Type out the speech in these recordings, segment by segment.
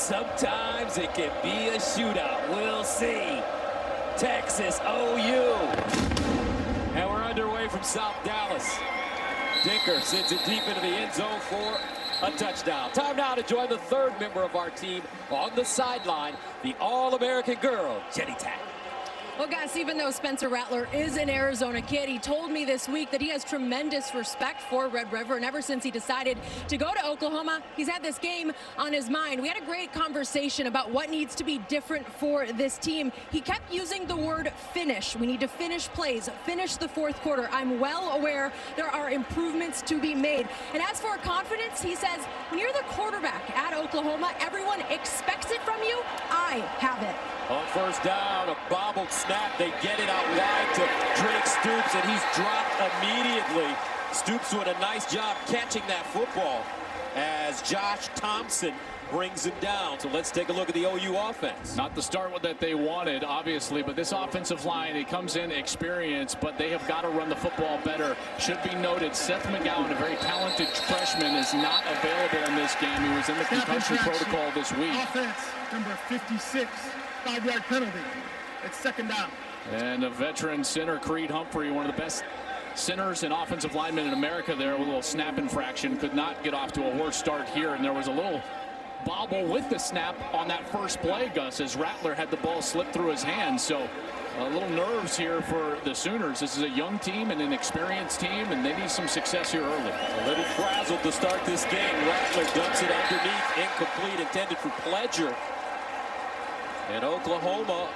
sometimes it can be a shootout. We'll see. Texas OU. And we're underway from South Dallas. Dinker sends it deep into the end zone for a touchdown. Time now to join the third member of our team on the sideline, the All-American girl, Jenny Tack. Well, guys, even though Spencer Rattler is an Arizona kid, he told me this week that he has tremendous respect for Red River, and ever since he decided to go to Oklahoma, he's had this game on his mind. We had a great conversation about what needs to be different for this team. He kept using the word finish. We need to finish plays, finish the fourth quarter. I'm well aware there are improvements to be made. And as for confidence, he says, when you're the quarterback at Oklahoma, everyone expects it from you. I have it. On first down, a bobbled snap. They get it out wide to Drake Stoops, and he's dropped immediately. Stoops doing a nice job catching that football as Josh Thompson brings him down. So let's take a look at the OU offense. Not the start that they wanted, obviously, but this offensive line, it comes in experience, but they have got to run the football better. Should be noted, Seth McGowan, a very talented freshman, is not available in this game. He was in the concussion protocol this week. Offense, number 56. 5-yard penalty. It's second down. And a veteran center, Creed Humphrey, one of the best centers and offensive linemen in America there with a little snap infraction. Could not get off to a worse start here. And there was a little bobble with the snap on that first play, Gus, as Rattler had the ball slip through his hands. So a little nerves here for the Sooners. This is a young team and an experienced team, and they need some success here early. A little frazzled to start this game. Rattler dumps it underneath, incomplete, intended for Pledger. And Oklahoma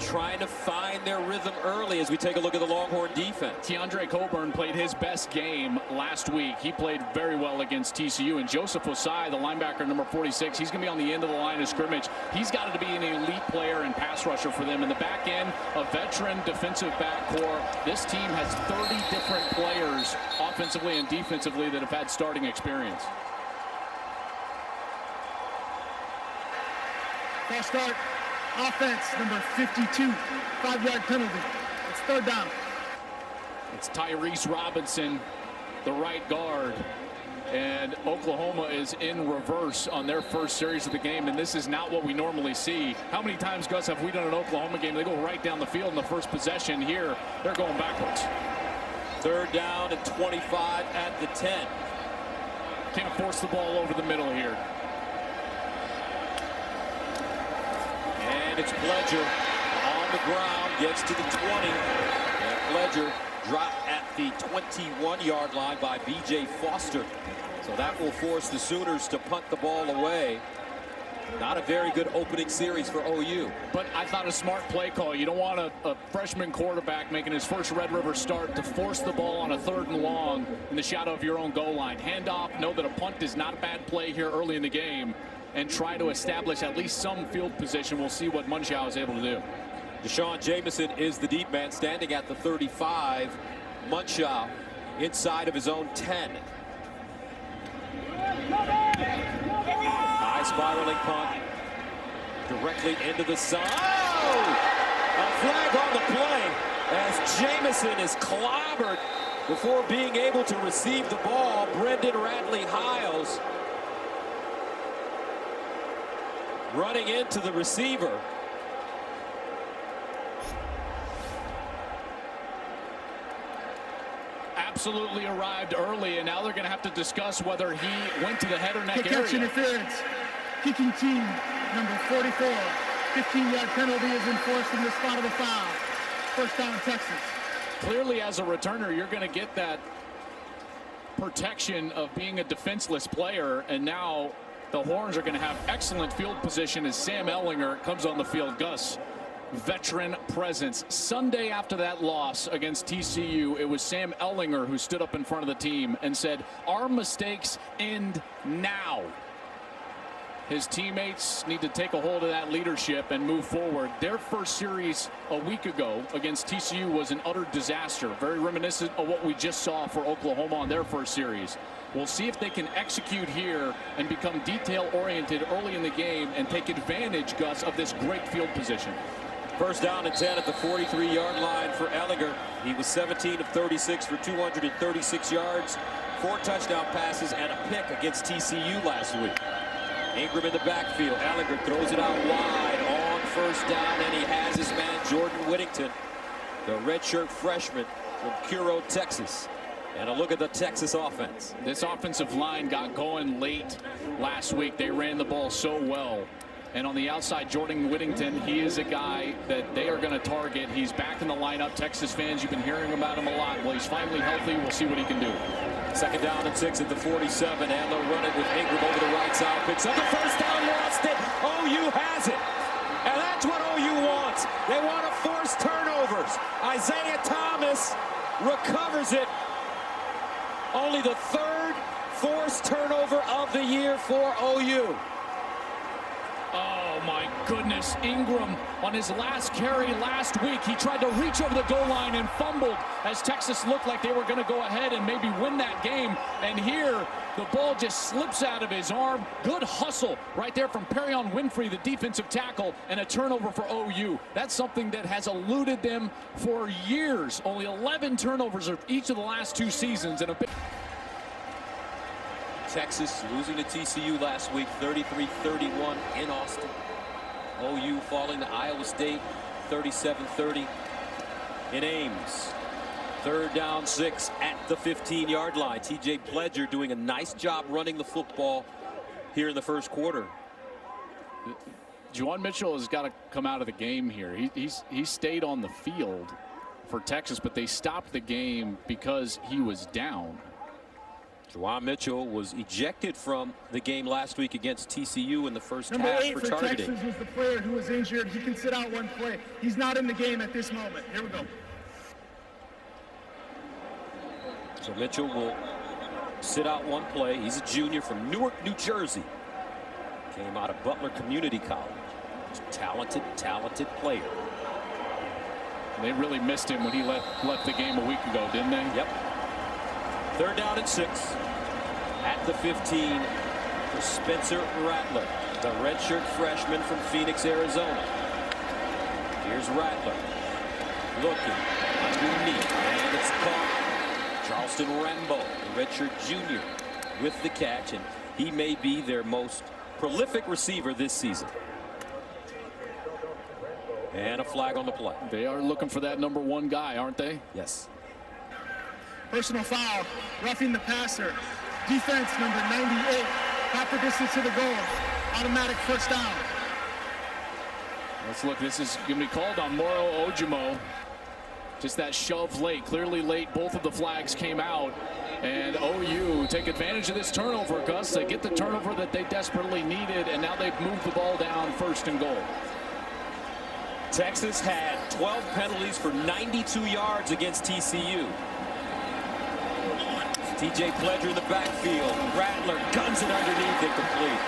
trying to find their rhythm early as we take a look at the Longhorn defense. Keandre Coburn played his best game last week. He played very well against TCU. And Joseph Osai, the linebacker, number 46, he's going to be on the end of the line of scrimmage. He's got to be an elite player and pass rusher for them. In the back end, a veteran defensive back core. This team has 30 different players offensively and defensively that have had starting experience. False start. Offense, number 52. 5-yard penalty. It's third down. It's Tyrese Robinson, the right guard. And Oklahoma is in reverse on their first series of the game, and this is not what we normally see. How many times, Gus, have we done an Oklahoma game? They go right down the field in the first possession. Here, they're going backwards. Third down and 25 at the 10. Can't force the ball over the middle here. And it's Pledger on the ground, gets to the 20. And Pledger dropped at the 21-yard line by B.J. Foster. So that will force the Sooners to punt the ball away. Not a very good opening series for OU. But I thought a smart play call. You don't want a freshman quarterback making his first Red River start to force the ball on a 3rd and long in the shadow of your own goal line. Hand off, know that a punt is not a bad play here early in the game, and try to establish at least some field position. We'll see what Munchau is able to do. Deshaun Jamison is the deep man standing at the 35. Munchau inside of his own 10. High spiraling punt directly into the sun. Oh! A flag on the play as Jamison is clobbered before being able to receive the ball. Brendan Radley-Hiles running into the receiver. Absolutely arrived early, and now they're going to have to discuss whether he went to the head or neck area. Catch interference. Kicking team, number 44. 15-yard penalty is enforced in the spot of the foul. First down, Texas. Clearly, as a returner, you're going to get that protection of being a defenseless player, and now the Horns are going to have excellent field position as Sam Ehlinger comes on the field. Gus, veteran presence. Sunday after that loss against TCU, it was Sam Ehlinger who stood up in front of the team and said, our mistakes end now. His teammates need to take a hold of that leadership and move forward. Their first series a week ago against TCU was an utter disaster. Very reminiscent of what we just saw for Oklahoma on their first series. We'll see if they can execute here and become detail-oriented early in the game and take advantage, Gus, of this great field position. First down and 10 at the 43-yard line for Ehlinger. He was 17 of 36 for 236 yards, 4 touchdown passes, and a pick against TCU last week. Ingram in the backfield. Ehlinger throws it out wide on first down, and he has his man Jordan Whittington, the redshirt freshman from Curo, Texas. And a look at the Texas offense. This offensive line got going late last week. They ran the ball so well. And on the outside, Jordan Whittington, he is a guy that they are going to target. He's back in the lineup. Texas fans, you've been hearing about him a lot. Well, he's finally healthy. We'll see what he can do. 2nd down and 6 at the 47, and they'll run it with Ingram over the right side. Picks up the first down, lost it. OU has it. And that's what OU wants. They want to force turnovers. Isaiah Thomas recovers it. Only the 3rd forced turnover of the year for OU. Oh, my goodness. Ingram, on his last carry last week, he tried to reach over the goal line and fumbled as Texas looked like they were going to go ahead and maybe win that game. And here, the ball just slips out of his arm. Good hustle right there from Perion Winfrey, the defensive tackle, and a turnover for OU. That's something that has eluded them for years. Only 11 turnovers of each of the last 2 seasons. And a big Texas losing to TCU last week, 33-31 in Austin. OU falling to Iowa State, 37-30 in Ames. 3rd down 6 at the 15-yard line. TJ Pledger doing a nice job running the football here in the first quarter. Juwan Mitchell has got to come out of the game here. He stayed on the field for Texas, but they stopped the game because he was down. Juwan Mitchell was ejected from the game last week against TCU in the first Number half 8 for for targeting. Texas was the player who was injured. He can sit out 1 play. He's not in the game at this moment. Here we go. So Mitchell will sit out 1 play. He's a junior from Newark, New Jersey. Came out of Butler Community College. Just talented player. They really missed him when he left the game a week ago, didn't they? Yep. 3rd down and 6 at the 15 for Spencer Rattler, the redshirt freshman from Phoenix, Arizona. Here's Rattler looking underneath, and it's caught. Charleston Rambo, the redshirt junior, with the catch, and he may be their most prolific receiver this season. And a flag on the play. They are looking for that number 1 guy, aren't they? Yes. Personal foul, roughing the passer. Defense number 98, half the distance to the goal. Automatic first down. Let's look. This is going to be called on Moro Ojimo. Just that shove late, clearly late. Both of the flags came out. And OU take advantage of this turnover, Gus. They get the turnover that they desperately needed, and now they've moved the ball down 1st and goal. Texas had 12 penalties for 92 yards against TCU. TJ Pledger in the backfield. Rattler guns it underneath, incomplete.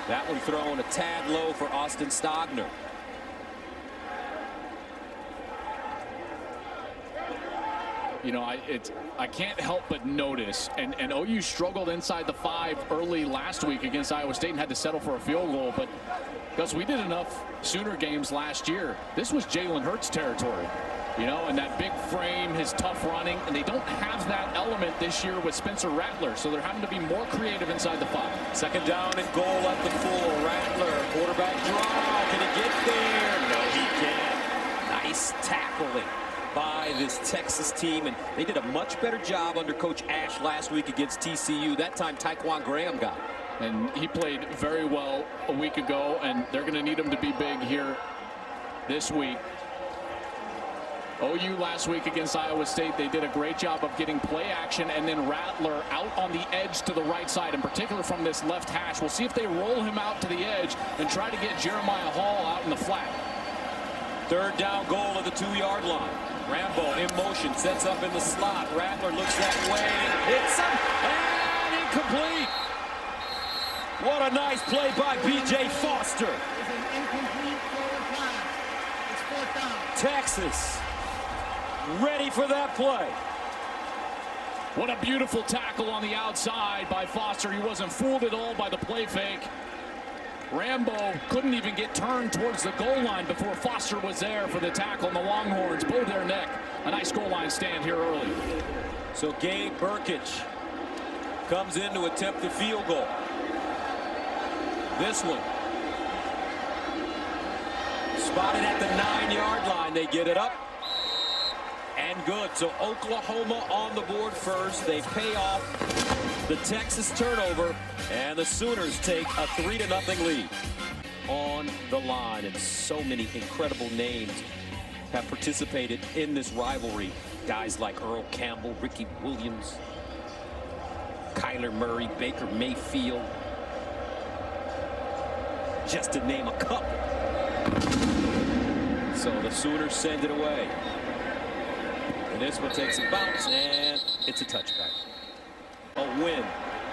That one thrown a tad low for Austin Stogner. You know, I can't help but notice, and OU struggled inside the 5 early last week against Iowa State and had to settle for a field goal. But because we did enough Sooner games last year, this was Jalen Hurts territory. You know, and that big frame, his tough running, and they don't have that element this year with Spencer Rattler, so they're having to be more creative inside the 5. 2nd down and goal at the 4. Rattler, quarterback draw. Can he get there? No, he can't. Nice tackling by this Texas team, and they did a much better job under Coach Ash last week against TCU. That time, Taekwon Graham got it. And he played very well a week ago, and they're going to need him to be big here this week. OU last week against Iowa State, they did a great job of getting play action, and then Rattler out on the edge to the right side, in particular from this left hash. We'll see if they roll him out to the edge and try to get Jeremiah Hall out in the flat. 3rd down goal at the 2-yard line. Rambo in motion, sets up in the slot. Rattler looks that way, hits him, and incomplete. What a nice play by B.J. Foster. It's an incomplete forward pass. It's 4th down. Texas ready for that play. What a beautiful tackle on the outside by Foster. He wasn't fooled at all by the play fake. Rambo couldn't even get turned towards the goal line before Foster was there for the tackle, and the Longhorns bow their neck. A nice goal line stand here early. So Gabe Burkich comes in to attempt the field goal. this one. Spotted at the 9-yard line. They get it up. And good. So Oklahoma on the board first. They pay off the Texas turnover. And the Sooners take a 3-0 lead on the line. And so many incredible names have participated in this rivalry. Guys like Earl Campbell, Ricky Williams, Kyler Murray, Baker Mayfield, just to name a couple. So the Sooners send it away. And this one takes a bounce, and it's a touchback. A win.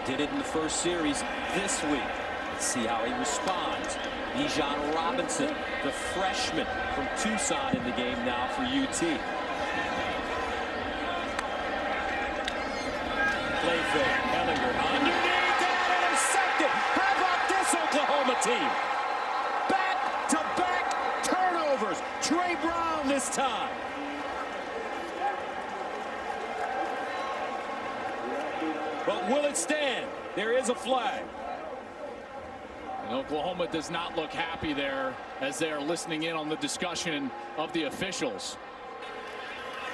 Did it in the first series this week. Let's see how he responds. Bijan Robinson, the freshman from Tucson, in the game now for UT. Play fake. Ellinger underneath and intercepted. How about this Oklahoma team? Back-to-back turnovers. Trey Brown this time. But will it stand? There is a flag. And Oklahoma does not look happy there as they are listening in on the discussion of the officials.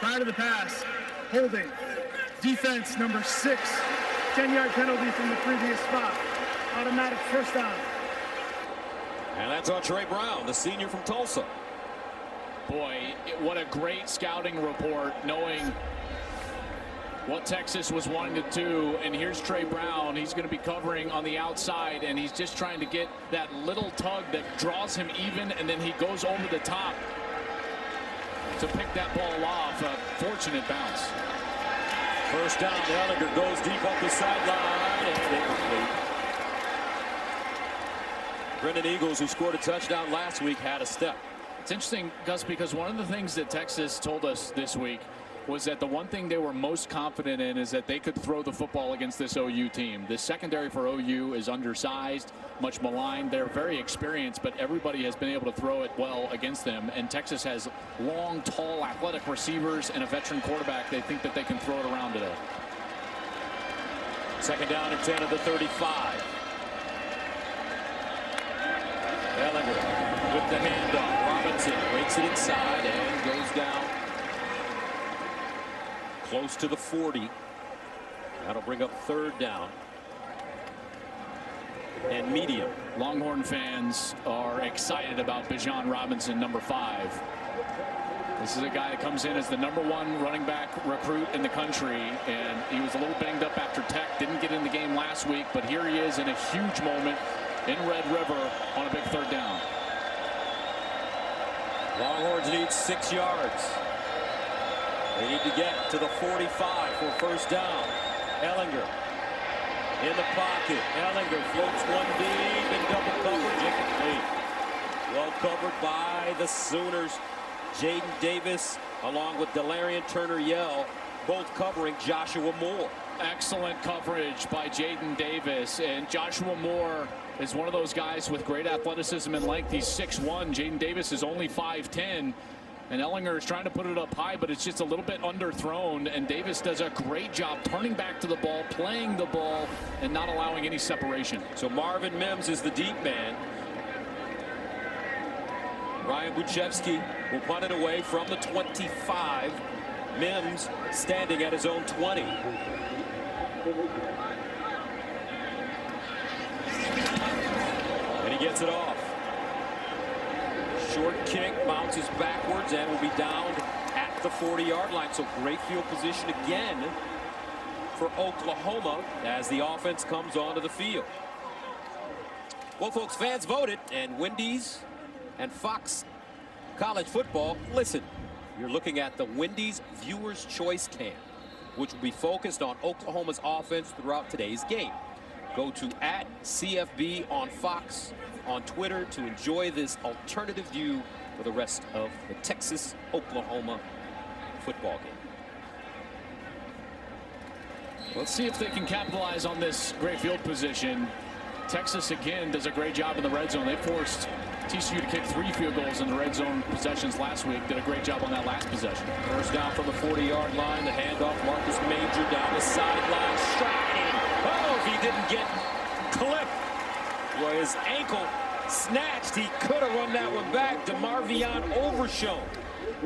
Prior to the pass, holding. Defense number 6. 10-yard penalty from the previous spot. Automatic first down. And that's on Trey Brown, the senior from Tulsa. Boy, what a great scouting report, knowing what Texas was wanting to do. And here's Trey Brown. He's going to be covering on the outside, and he's just trying to get that little tug that draws him even, and then he goes over the top to pick that ball off. A fortunate bounce. First down, Ellinger goes deep up the sideline, and incomplete. Brendan Eagles, who scored a touchdown last week, had a step. It's interesting, Gus, because one of the things that Texas told us this week was that the one thing they were most confident in is that they could throw the football against this OU team. The secondary for OU is undersized, much maligned. They're very experienced, but everybody has been able to throw it well against them. And Texas has long, tall, athletic receivers and a veteran quarterback. They think that they can throw it around today. Second down and 10 at the 35. Ellinger with the handoff. Robinson breaks it inside and goes down close to the 40. That'll bring up third down and medium. Longhorn fans are excited about Bijan Robinson, number 5. This is a guy that comes in as the #1 running back recruit in the country, and he was a little banged up after Tech. Didn't get in the game last week, but here he is in a huge moment in Red River on a big third down. Longhorns need 6 yards. They need to get to the 45 for first down. Ellinger in the pocket. Ellinger floats one deep in double coverage. Incomplete. Well covered by the Sooners. Jaden Davis along with Delarian Turner-Yell both covering Joshua Moore. Excellent coverage by Jaden Davis, and Joshua Moore is one of those guys with great athleticism and length. He's 6'1". Jaden Davis is only 5'10". And Ellinger is trying to put it up high, but it's just a little bit underthrown. And Davis does a great job turning back to the ball, playing the ball, and not allowing any separation. So Marvin Mims is the deep man. Ryan Buchevsky will punt it away from the 25. Mims standing at his own 20. And he gets it off. Short kick, bounces backwards, and will be down at the 40-yard line. So great field position again for Oklahoma as the offense comes onto the field. Well, folks, fans voted, and Wendy's and Fox College Football, listen, you're looking at the Wendy's Viewers' Choice Cam, which will be focused on Oklahoma's offense throughout today's game. Go to @CFB on Fox on Twitter to enjoy this alternative view for the rest of the Texas-Oklahoma football game. Let's see if they can capitalize on this great field position. Texas, again, does a great job in the red zone. They forced TCU to kick 3 field goals in the red zone possessions last week. Did a great job on that last possession. First down from the 40-yard line. The handoff, Marcus Major down the sideline, striding. Oh, if he didn't get clipped. Well, his ankle snatched. He could have run that one back. DeMarvion Overshown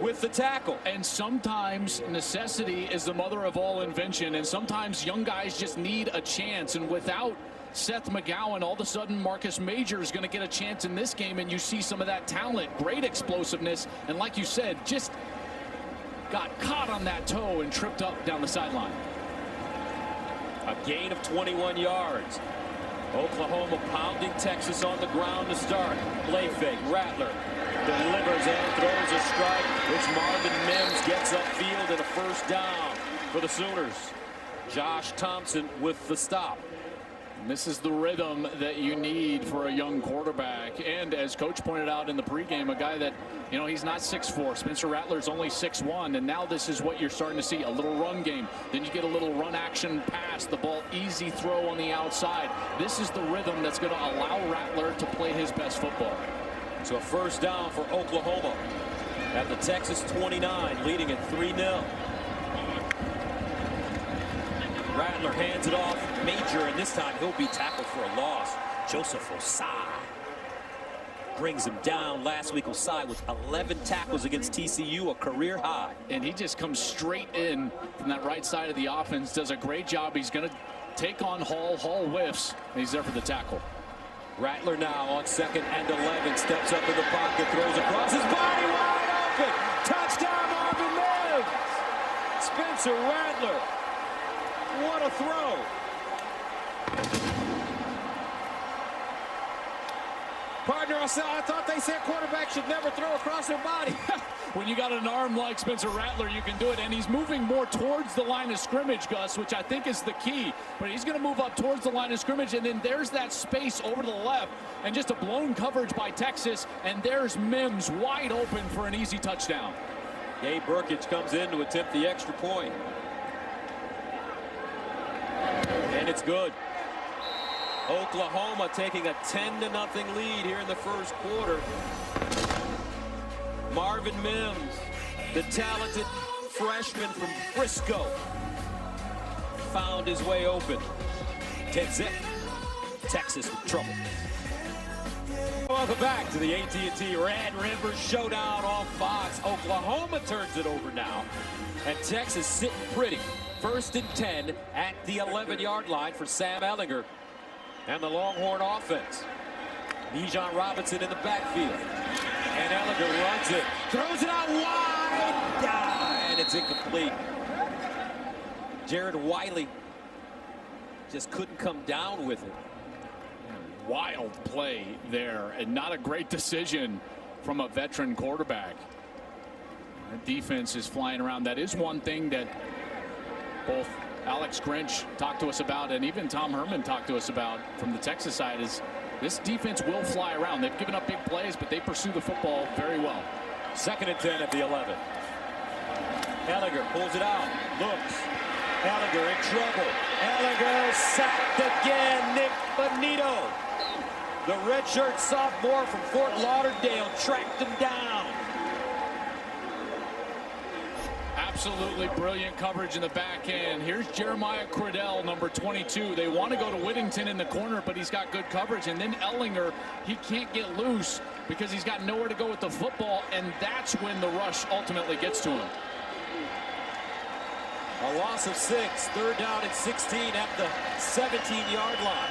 with the tackle. And sometimes necessity is the mother of all invention, and sometimes young guys just need a chance. And without Seth McGowan, all of a sudden Marcus Major is going to get a chance in this game, and you see some of that talent, great explosiveness, and like you said, just got caught on that toe and tripped up down the sideline. A gain of 21 yards. Oklahoma pounding Texas on the ground to start. Play fake. Rattler delivers and throws a strike, which Marvin Mims gets upfield and a first down for the Sooners. Josh Thompson with the stop. And this is the rhythm that you need for a young quarterback. And as Coach pointed out in the pregame, a guy that, you know, he's not 6'4". Spencer Rattler's only 6'1". And now this is what you're starting to see, a little run game. Then you get a little run action pass, the ball easy throw on the outside. This is the rhythm that's going to allow Rattler to play his best football. So a first down for Oklahoma at the Texas 29, leading at 3-0. Rattler hands it off. Major, and this time he'll be tackled for a loss. Joseph Osai brings him down. Last week, Osai with 11 tackles against TCU, a career high. And he just comes straight in from that right side of the offense, does a great job. He's going to take on Hall. Hall whiffs, and he's there for the tackle. Rattler now on 2nd and 11, steps up in the pocket, throws across his body, wide open. Touchdown, Marvin Mims. Spencer Rattler. What a throw. Partner, I thought they said quarterbacks should never throw across their body. When you got an arm like Spencer Rattler, you can do it. And he's moving more towards the line of scrimmage, Gus, which I think is the key. But he's going to move up towards the line of scrimmage, and then there's that space over to the left. And just a blown coverage by Texas, and there's Mims wide open for an easy touchdown. Gabe Burkich comes in to attempt the extra point. And it's good. Oklahoma taking a 10-0 lead here in the first quarter. Marvin Mims, the talented freshman from Frisco, found his way open. 10-zip. Texas with trouble. Welcome back to the AT&T Red River Showdown on Fox. Oklahoma turns it over now, and Texas sitting pretty. 1st and 10 at the 11-yard line for Sam Ehlinger and the Longhorn offense. Bijan Robinson in the backfield. And Ehlinger runs it. Throws it out wide. And it's incomplete. Jared Wiley just couldn't come down with it. Wild play there, and not a great decision from a veteran quarterback. That defense is flying around. That is one thing that both Alex Grinch talked to us about, and even Tom Herman talked to us about from the Texas side, is this defense will fly around. They've given up big plays, but they pursue the football very well. 2nd and 10 at the 11. Ehlinger pulls it out, looks. Ehlinger in trouble. Ehlinger sacked again. Nick Bonito, the redshirt sophomore from Fort Lauderdale, tracked him down. Absolutely brilliant coverage in the back end. Here's Jeremiah Cradell, number 22. They want to go to Whittington in the corner, but he's got good coverage. And then Ehlinger, he can't get loose because he's got nowhere to go with the football, and that's when the rush ultimately gets to him. A loss of 6, 3rd down and 16 at the 17-yard line.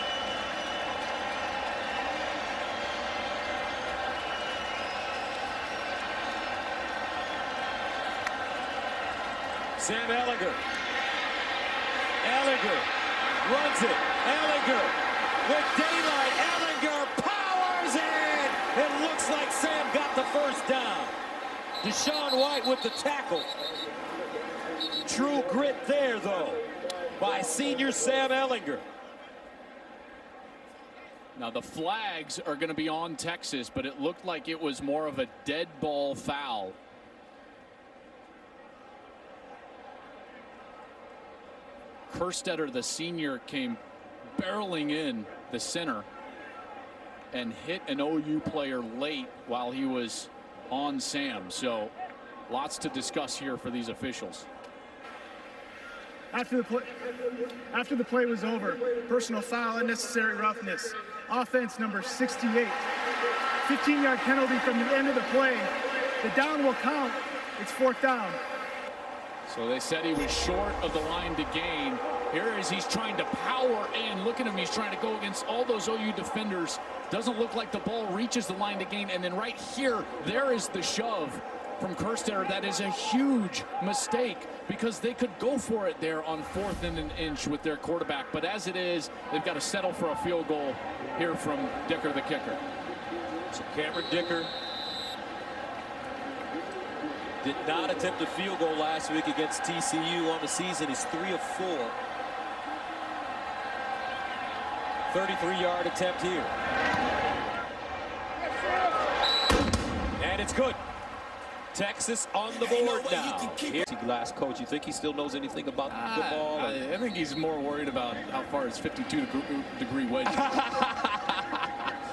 Sam Ehlinger. Ehlinger runs it. Ehlinger with daylight. Ehlinger powers in. It looks like Sam got the first down. Deshaun White with the tackle. True grit there, though, by senior Sam Ehlinger. Now the flags are going to be on Texas, but it looked like it was more of a dead ball foul. Kerstetter, the senior, came barreling in the center and hit an OU player late while he was on Sam. So lots to discuss here for these officials. After the play was over, personal foul, unnecessary roughness. offense number 68. 15-yard penalty from the end of the play. The down will count. It's 4th down. So they said he was short of the line to gain. Here is he's trying to power in. Look at him. He's trying to go against all those OU defenders. Doesn't look like the ball reaches the line to gain. And then right here, there is the shove from Kerstetter. That is a huge mistake because they could go for it there on 4th and an inch with their quarterback. But as it is, they've got to settle for a field goal here from Dicker, the kicker. So Cameron Dicker did not attempt a field goal last week against TCU on the season. He's 3 of 4. 33-yard attempt here. And it's good. Texas on the board now. Here's last coach. You think he still knows anything about football? I think he's more worried about how far his 52-degree wedge is.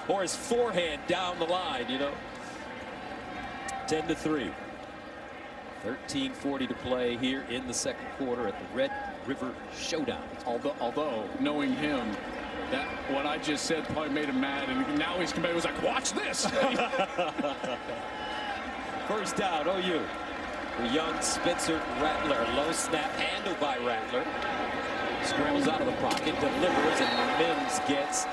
Or his forehand down the line, you know. 10-3. 13:40 to play here in the second quarter at the Red River Showdown. Although knowing him, that what I just said probably made him mad, and now he's coming. Was like, watch this. First down, OU. The young Spencer Rattler, low snap handled by Rattler. Scrambles out of the pocket, delivers, and Mims gets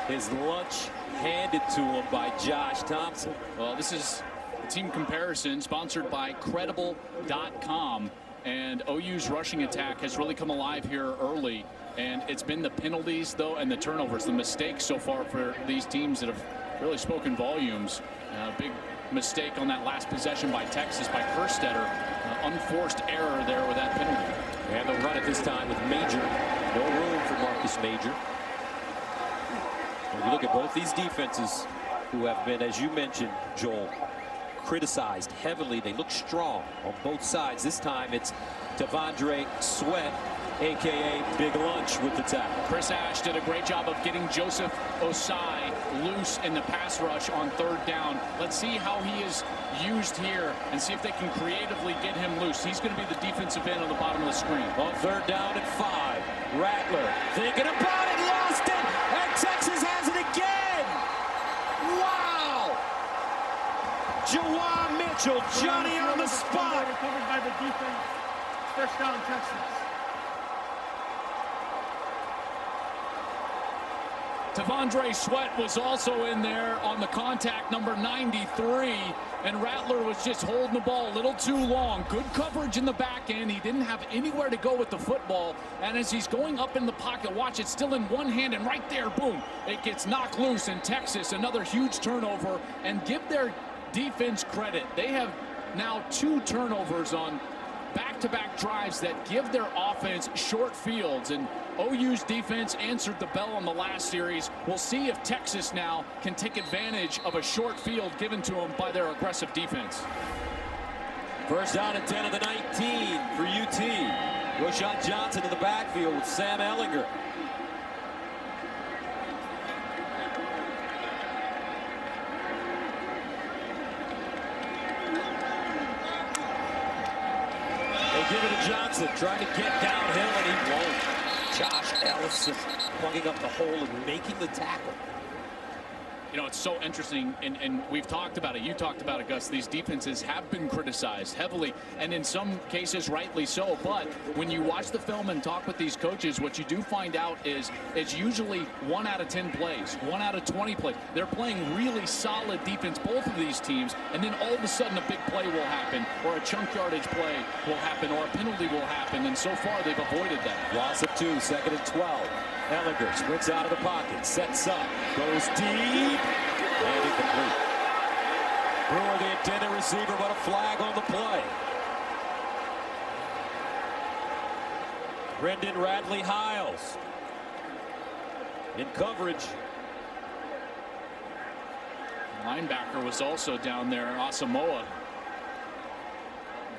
his lunch handed to him by Josh Thompson. Well, this is a team comparison sponsored by Credible.com. And OU's rushing attack has really come alive here early. And it's been the penalties, though, and the turnovers, the mistakes so far for these teams that have really spoken volumes. Big mistake on that last possession by Texas, by Kerstetter. Unforced error there with that penalty. And they'll run it this time with Major. No room for Marcus Major. When you look at both these defenses who have been, as you mentioned, Joel, criticized heavily. They look strong on both sides. This time it's T'Vondre Sweat, a.k.a. Big Lunch, with the tackle. Chris Ash did a great job of getting Joseph Osai loose in the pass rush on 3rd down. Let's see how he is used here and see if they can creatively get him loose. He's going to be the defensive end on the bottom of the screen. On 3rd down and 5. Rattler thinking about it, lost it, and Texas has it again. Wow! Jawan Mitchell, Johnny on the spot. Recovered by the defense. First down, Texas. T'Vondre Sweat was also in there on the contact, number 93, and Rattler was just holding the ball a little too long. Good coverage in the back end. He didn't have anywhere to go with the football, and as he's going up in the pocket, watch, it's still in one hand, and right there, boom, it gets knocked loose. And Texas, another huge turnover, and give their defense credit. They have now 2 turnovers on back-to-back drives that give their offense short fields, and OU's defense answered the bell on the last series. We'll see if Texas now can take advantage of a short field given to them by their aggressive defense. First down and 10 of the 19 for UT. Roschon Johnson in the backfield with Sam Ehlinger. Give it to Johnson, trying to get downhill, and he won't. Josh Ellison plugging up the hole and making the tackle. You know, it's so interesting, and we've talked about it. You talked about it, Gus. These defenses have been criticized heavily, and in some cases, rightly so. But when you watch the film and talk with these coaches, what you do find out is it's usually 1 out of 10 plays, 1 out of 20 plays. They're playing really solid defense, both of these teams, and then all of a sudden a big play will happen, or a chunk yardage play will happen, or a penalty will happen, and so far they've avoided that. Loss of 2, 2nd and 12. Ehlinger sprints out of the pocket, sets up, goes deep, and incomplete. Brewer, the intended receiver, but a flag on the play. Brendan Radley-Hiles in coverage. Linebacker was also down there, Asamoah,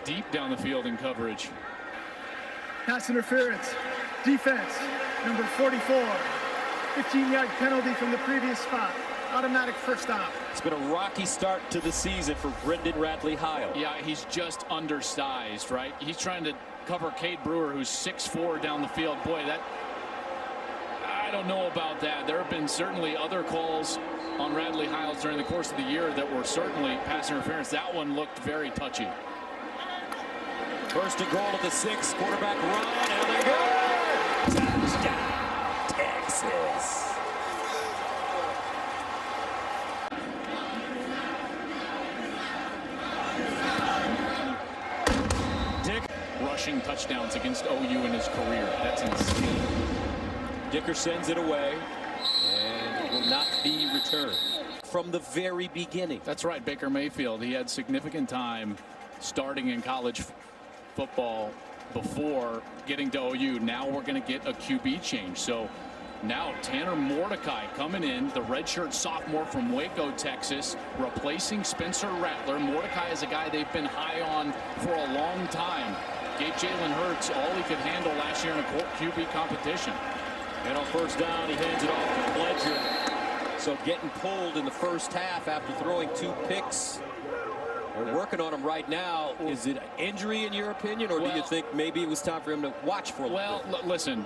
deep down the field in coverage. Pass interference. Defense, number 44. 15-yard penalty from the previous spot. Automatic first down. It's been a rocky start to the season for Brendan Radley-Hiles. Yeah, he's just undersized, right? He's trying to cover Cade Brewer, who's 6'4" down the field. Boy, that I don't know about that. There have been certainly other calls on Radley Hiles during the course of the year that were certainly pass interference. That one looked very touchy. First and goal at the 6. Quarterback run. Ellinger. Touchdown, Texas. Rushing touchdowns against OU in his career. That's insane. Dicker sends it away, and it will not be returned from the very beginning. That's right, Baker Mayfield. He had significant time starting in college football before getting to OU. Now we're going to get a QB change. So now Tanner Mordecai coming in, the redshirt sophomore from Waco, Texas, replacing Spencer Rattler. Mordecai is a guy they've been high on for a long time. Gave Jalen Hurts all he could handle last year in a QB competition. And on first down, he hands it off to Pledger. So getting pulled in the first half after throwing 2 picks. We're working on him right now. Is it injury in your opinion, or do you think maybe it was time for him to watch for a little bit? Well, listen,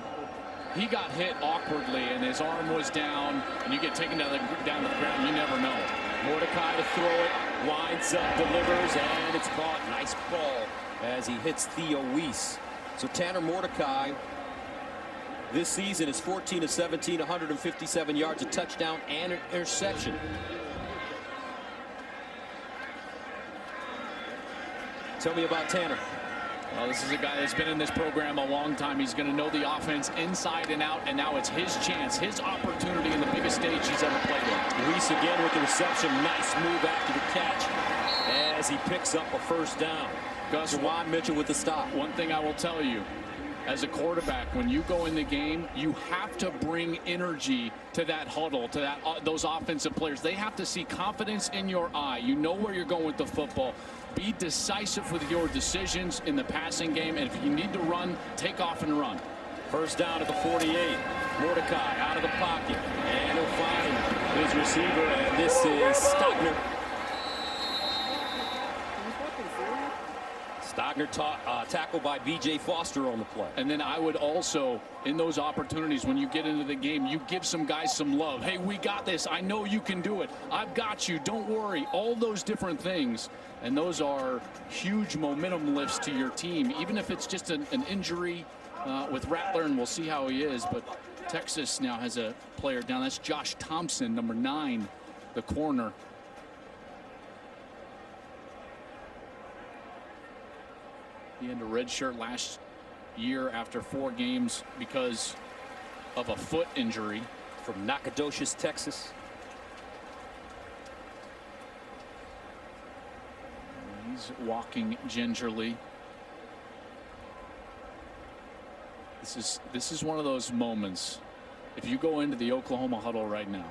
he got hit awkwardly and his arm was down, and you get taken down to the ground, you never know. Mordecai to throw it, winds up, delivers, and it's caught. Nice ball as he hits Theo Weiss. So Tanner Mordecai this season is 14 of 17, 157 yards, a touchdown and an interception. Tell me about Tanner. Well, this is a guy that's been in this program a long time. He's going to know the offense inside and out, and now it's his chance, his opportunity in the biggest stage he's ever played in. Weiss again with the reception. Nice move after the catch as he picks up a first down. Gus, Juwan Mitchell with the stop. One thing I will tell you, as a quarterback, when you go in the game, you have to bring energy to that huddle, to those offensive players. They have to see confidence in your eye. You know where you're going with the football. Be decisive with your decisions in the passing game, and if you need to run, take off and run. First down at the 48. Mordecai out of the pocket, and he'll find his receiver, and this is Stogner. Stogner tackled by B.J. Foster on the play. And then I would also, in those opportunities, when you get into the game, you give some guys some love. Hey, we got this. I know you can do it. I've got you. Don't worry. All those different things. And those are huge momentum lifts to your team, even if it's just an injury with Rattler, and we'll see how he is. But Texas now has a player down. That's Josh Thompson, number 9, the corner. He had a red shirt last year after 4 games because of a foot injury. From Nacogdoches, Texas. He's walking gingerly. This is one of those moments. If you go into the Oklahoma huddle right now,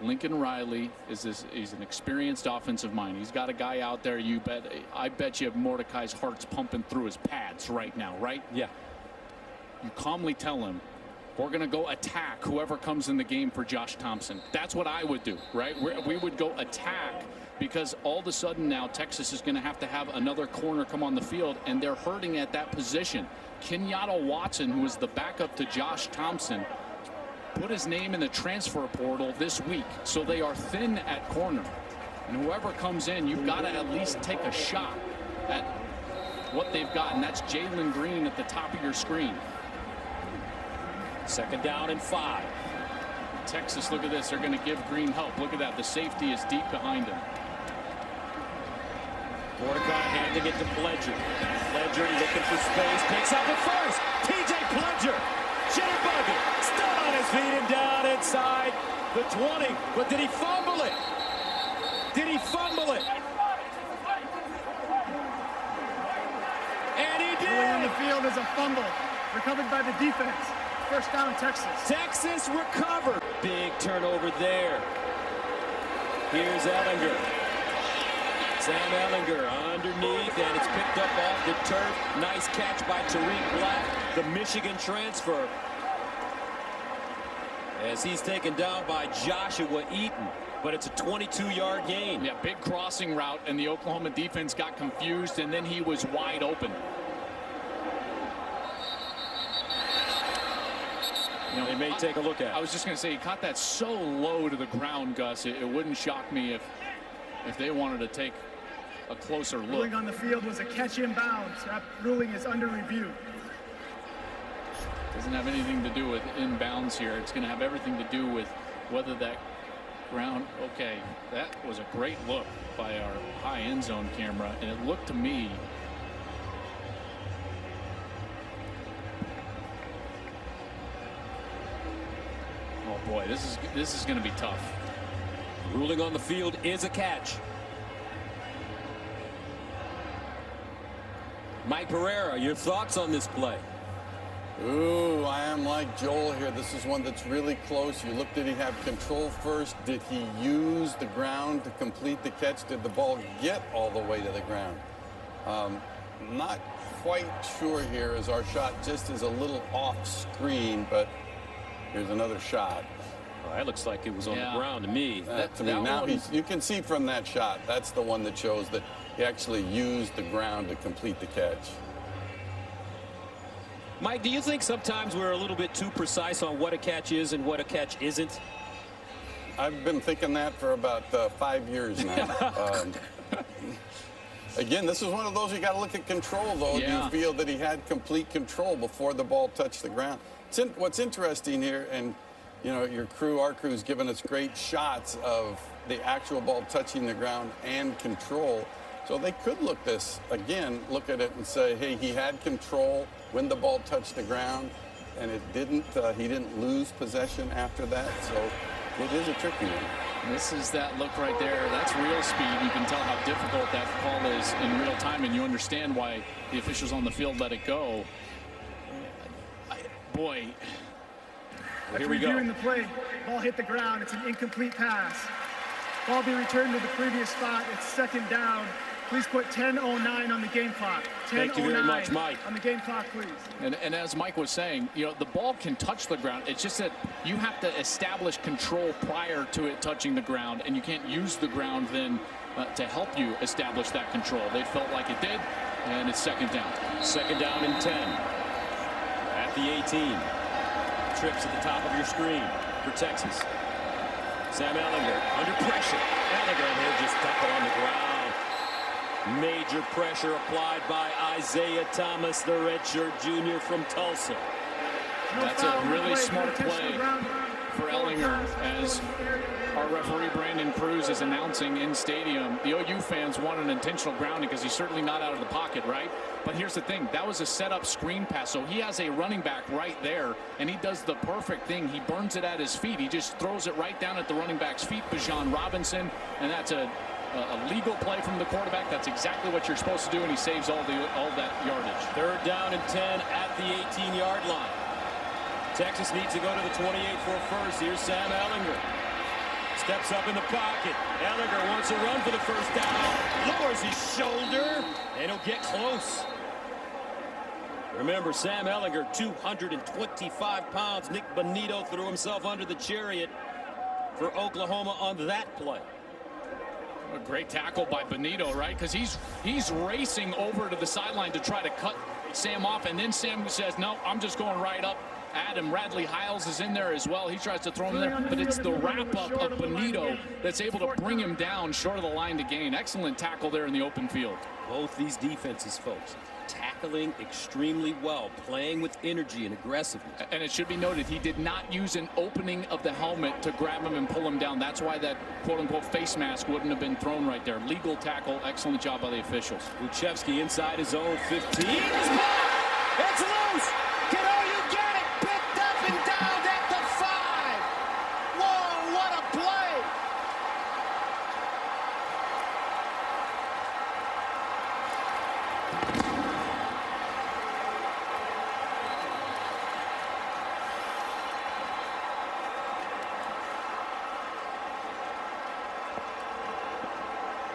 Lincoln Riley he's an experienced offensive mind. He's got a guy out there. I bet you Mordecai's heart's pumping through his pads right now, right? Yeah. You calmly tell him, we're going to go attack whoever comes in the game for Josh Thompson. That's what I would do, right? We would go attack, because all of a sudden now Texas is going to have another corner come on the field, and they're hurting at that position. Kenyatta Watson, who is the backup to Josh Thompson, put his name in the transfer portal this week, so they are thin at corner. And whoever comes in, you've got to at least take a shot at what they've got, and that's Jalen Green at the top of your screen. Second down and 5. Texas, look at this. They're going to give Green help. Look at that. The safety is deep behind him. Mordecai handing it to Pledger. Pledger looking for space. Picks up at first. TJ Pledger. Jitterbugger. Still on his feet and down inside the 20. But did he fumble it? Did he fumble it? And he did. Going on the field is a fumble. Recovered by the defense. First down, Texas. Texas recovered. Big turnover there. Here's Ellinger. Sam Ellinger underneath, and it's picked up off the turf. Nice catch by Tariq Black, the Michigan transfer, as he's taken down by Joshua Eaton. But it's a 22-yard gain. Yeah, big crossing route, and the Oklahoma defense got confused, and then he was wide open. You know, they may take a look at it. I was just going to say, he caught that so low to the ground, Gus. It wouldn't shock me if they wanted to take a closer look. Ruling on the field was a catch in bounds. That ruling is under review. Doesn't have anything to do with inbounds here. It's going to have everything to do with whether that ground. Okay, that was a great look by our high end zone camera, and it looked to me. Oh boy, this is going to be tough. Ruling on the field is a catch. Mike Pereira, your thoughts on this play? Ooh, I am like Joel here. This is one that's really close. You look, did he have control first? Did he use the ground to complete the catch? Did the ball get all the way to the ground? Not quite sure here, as our shot just is a little off screen, but here's another shot. Oh, that looks like it was on the ground to me. Now you can see from that shot, that's the one that shows that he actually used the ground to complete the catch. Mike, do you think sometimes we're a little bit too precise on what a catch is and what a catch isn't? I've been thinking that for about 5 years now. Again, this is one of those you got to look at control, though. Yeah. Do you feel that he had complete control before the ball touched the ground? What's interesting here, and you know, our crew's given us great shots of the actual ball touching the ground and control. So they could look at it and say, hey, he had control when the ball touched the ground, and it didn't. He didn't lose possession after that. So it is a tricky one. This is that look right there. That's real speed. You can tell how difficult that call is in real time, and you understand why the officials on the field let it go. Boy. After reviewing the play, ball hit the ground. It's an incomplete pass. Ball be returned to the previous spot. It's second down. Please put 10:09 on the game clock. 10:09 Thank you very much, Mike. On the game clock, please. And as Mike was saying, you know, the ball can touch the ground. It's just that you have to establish control prior to it touching the ground, and you can't use the ground then to help you establish that control. They felt like it did, and it's second down. Second down and 10 at the 18. Trips at the top of your screen for Texas. Sam Ehlinger under pressure. Ehlinger, and he'll just dump it on the ground. Major pressure applied by Isaiah Thomas, the redshirt junior from Tulsa. That's a really smart play for Ehlinger, as our referee Brandon Cruz is announcing in stadium. The OU fans want an intentional grounding because he's certainly not out of the pocket, right? But here's the thing, that was a set-up screen pass, so he has a running back right there, and he does the perfect thing. He burns it at his feet. He just throws it right down at the running back's feet, Bijan Robinson, and that's a legal play from the quarterback. That's exactly what you're supposed to do, and he saves all that yardage. Third down and 10 at the 18-yard line. Texas needs to go to the 28 for a first. Here's Sam Ehlinger. Steps up in the pocket. Ehlinger wants to run for the first down. Lowers his shoulder, and he'll get close. Remember, Sam Ehlinger, 225 pounds. Nick Bonito threw himself under the chariot for Oklahoma on that play. A great tackle by Bonito, right? Because he's racing over to the sideline to try to cut Sam off, and then Sam says, no, I'm just going right up at him. Radley Hiles is in there as well. He tries to throw him there, but it's the wrap-up of Bonito that's able to bring him down short of the line to gain. Excellent tackle there in the open field. Both these defenses, folks, tackling extremely well, playing with energy and aggressiveness. And it should be noted, he did not use an opening of the helmet to grab him and pull him down. That's why that quote-unquote face mask wouldn't have been thrown right there. Legal tackle, excellent job by the officials. Buchevsky inside his own 15. It's blocked! It's loose! Can OU get it? Picked up and down at the 5! Whoa, what a play!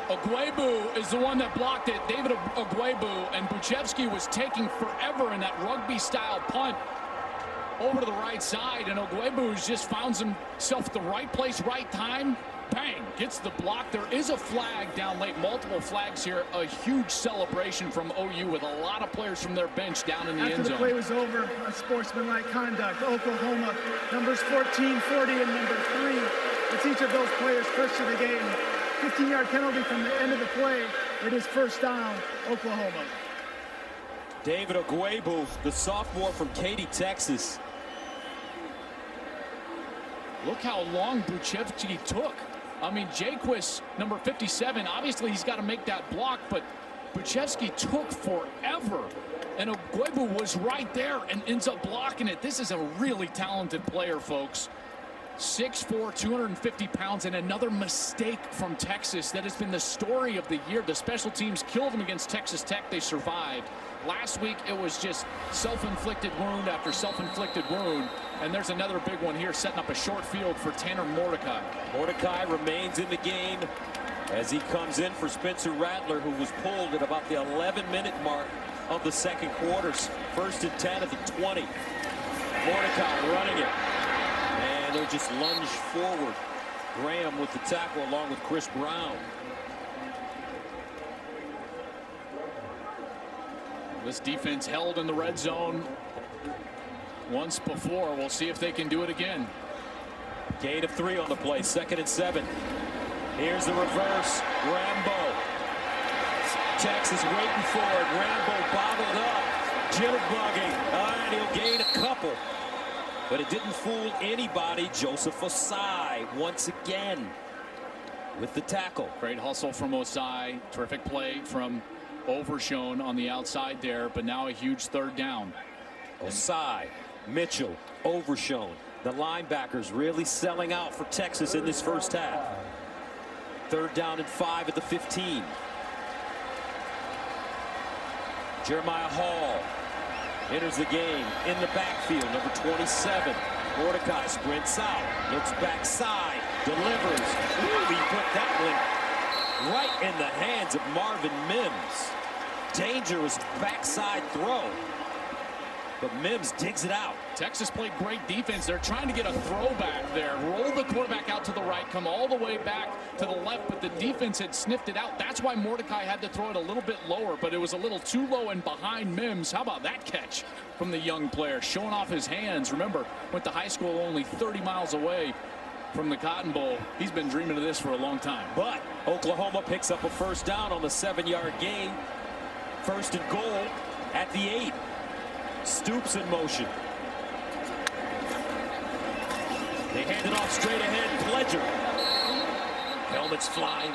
Ogwebu is the one that blocked it. David Ogwebu, and Buchevsky was taking forever in that rugby-style punt over to the right side, and Ogwebu's just found himself at the right place, right time. Bang! gets the block. There is a flag down late, multiple flags here. A huge celebration from OU with a lot of players from their bench down in the end zone. After the play was over, unsportsmanlike conduct. Oklahoma, numbers 14, 40, and number 3. It's each of those players first of the game. 15-yard penalty from the end of the play. It is first down, Oklahoma. David Ugwoegbu, the sophomore from Katy, Texas. Look how long Buchevsky took. I mean, Jaquez, number 57, obviously he's got to make that block, but Buchevsky took forever. And Ugwoegbu was right there and ends up blocking it. This is a really talented player, folks. 6'4", 250 pounds, and another mistake from Texas that has been the story of the year. The special teams killed them against Texas Tech. They survived. Last week, it was just self-inflicted wound after self-inflicted wound. And there's another big one here, setting up a short field for Tanner Mordecai. Mordecai remains in the game as he comes in for Spencer Rattler, who was pulled at about the 11-minute mark of the second quarters. 1st and 10 at the 20. Mordecai running it. And they'll just lunge forward. Graham with the tackle along with Chris Brown. This defense held in the red zone once before. We'll see if they can do it again. Gain of 3 on the play. 2nd and 7. Here's the reverse. Rambo. Texas waiting for it. Rambo bobbled up. Jitterbugging. All right, he'll gain a couple. But it didn't fool anybody. Joseph Osai once again with the tackle. Great hustle from Osai. Terrific play from Overshone on the outside there, but now a huge 3rd down. Osai, Mitchell, Overshone. The linebackers really selling out for Texas in this first half. 3rd down and 5 at the 15. Jeremiah Hall enters the game in the backfield, number 27. Mordecai sprints out, looks backside, delivers. Ooh, he put that one right in the hands of Marvin Mims. Dangerous backside throw, but Mims digs it out. Texas played great defense. They're trying to get a throwback there. Roll the quarterback out to the right, come all the way back to the left, but the defense had sniffed it out. That's why Mordecai had to throw it a little bit lower, but it was a little too low and behind Mims. How about that catch from the young player, showing off his hands? Remember, went to high school only 30 miles away from the Cotton Bowl. He's been dreaming of this for a long time. But Oklahoma picks up a 1st down on the 7-yard gain. 1st and goal at the 8. Stoops in motion. They hand it off straight ahead. Pledger. Helmets flying.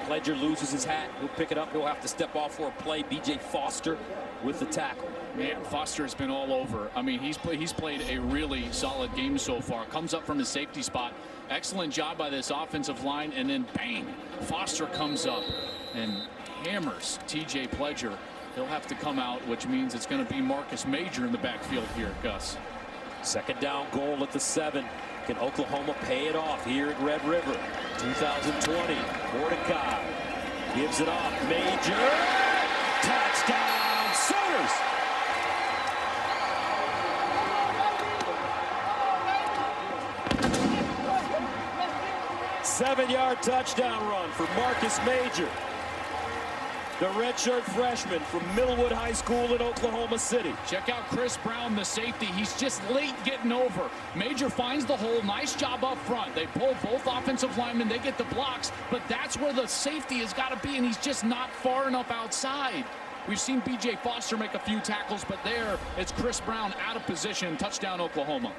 Pledger loses his hat. He'll pick it up. He'll have to step off for a play. B.J. Foster with the tackle. Man, Foster has been all over. I mean, he's played a really solid game so far. Comes up from his safety spot. Excellent job by this offensive line. And then, bang, Foster comes up and hammers T.J. Pledger. He'll have to come out, which means it's going to be Marcus Major in the backfield here, Gus. 2nd down goal at the 7. Can Oklahoma pay it off here at Red River? 2020. Mordecai gives it off. Major. Touchdown, Sooners. Seven-yard touchdown run for Marcus Major, the redshirt freshman from Millwood High School in Oklahoma City. Check out Chris Brown, the safety. He's just late getting over. Major finds the hole. Nice job up front. They pull both offensive linemen. They get the blocks, but that's where the safety has got to be, and he's just not far enough outside. We've seen B.J. Foster make a few tackles, but there it's Chris Brown out of position. Touchdown, Oklahoma.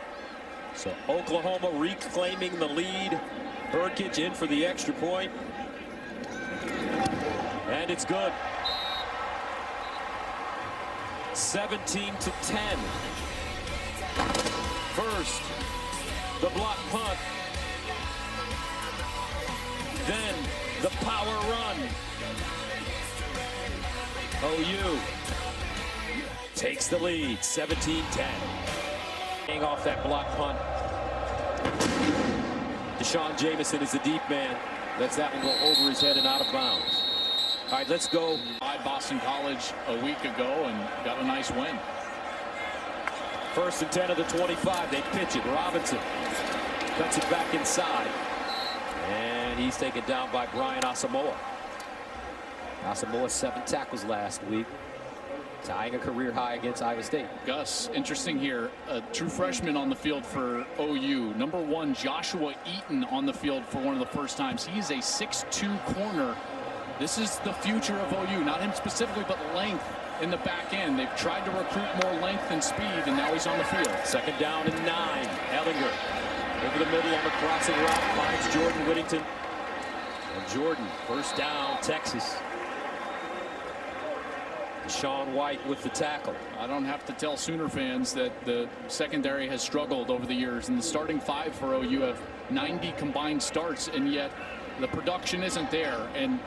So Oklahoma reclaiming the lead. Burkich in for the extra point. And it's good. 17-10. First, the block punt. Then the power run. OU takes the lead, 17-10. Hang off that block punt. Deshaun Jamison is the deep man. Lets that one go over his head and out of bounds. All right, let's go. By Boston College a week ago and got a nice win. 1st and 10 of the 25. They pitch it. Robinson cuts it back inside. And he's taken down by Brian Asamoah. Asamoah 7 tackles last week, tying a career high against Iowa State. Gus, interesting here. A true freshman on the field for OU. Number 1, Joshua Eaton on the field for one of the first times. He is a 6'2" corner. This is the future of OU. Not him specifically, but length in the back end. They've tried to recruit more length and speed, and now he's on the field. 2nd down and 9. Ehlinger over the middle on the crossing route, finds Jordan Whittington. And Jordan, 1st down, Texas. Deshaun White with the tackle. I don't have to tell Sooner fans that the secondary has struggled over the years, and the starting 5 for OU have 90 combined starts, and yet the production isn't there. And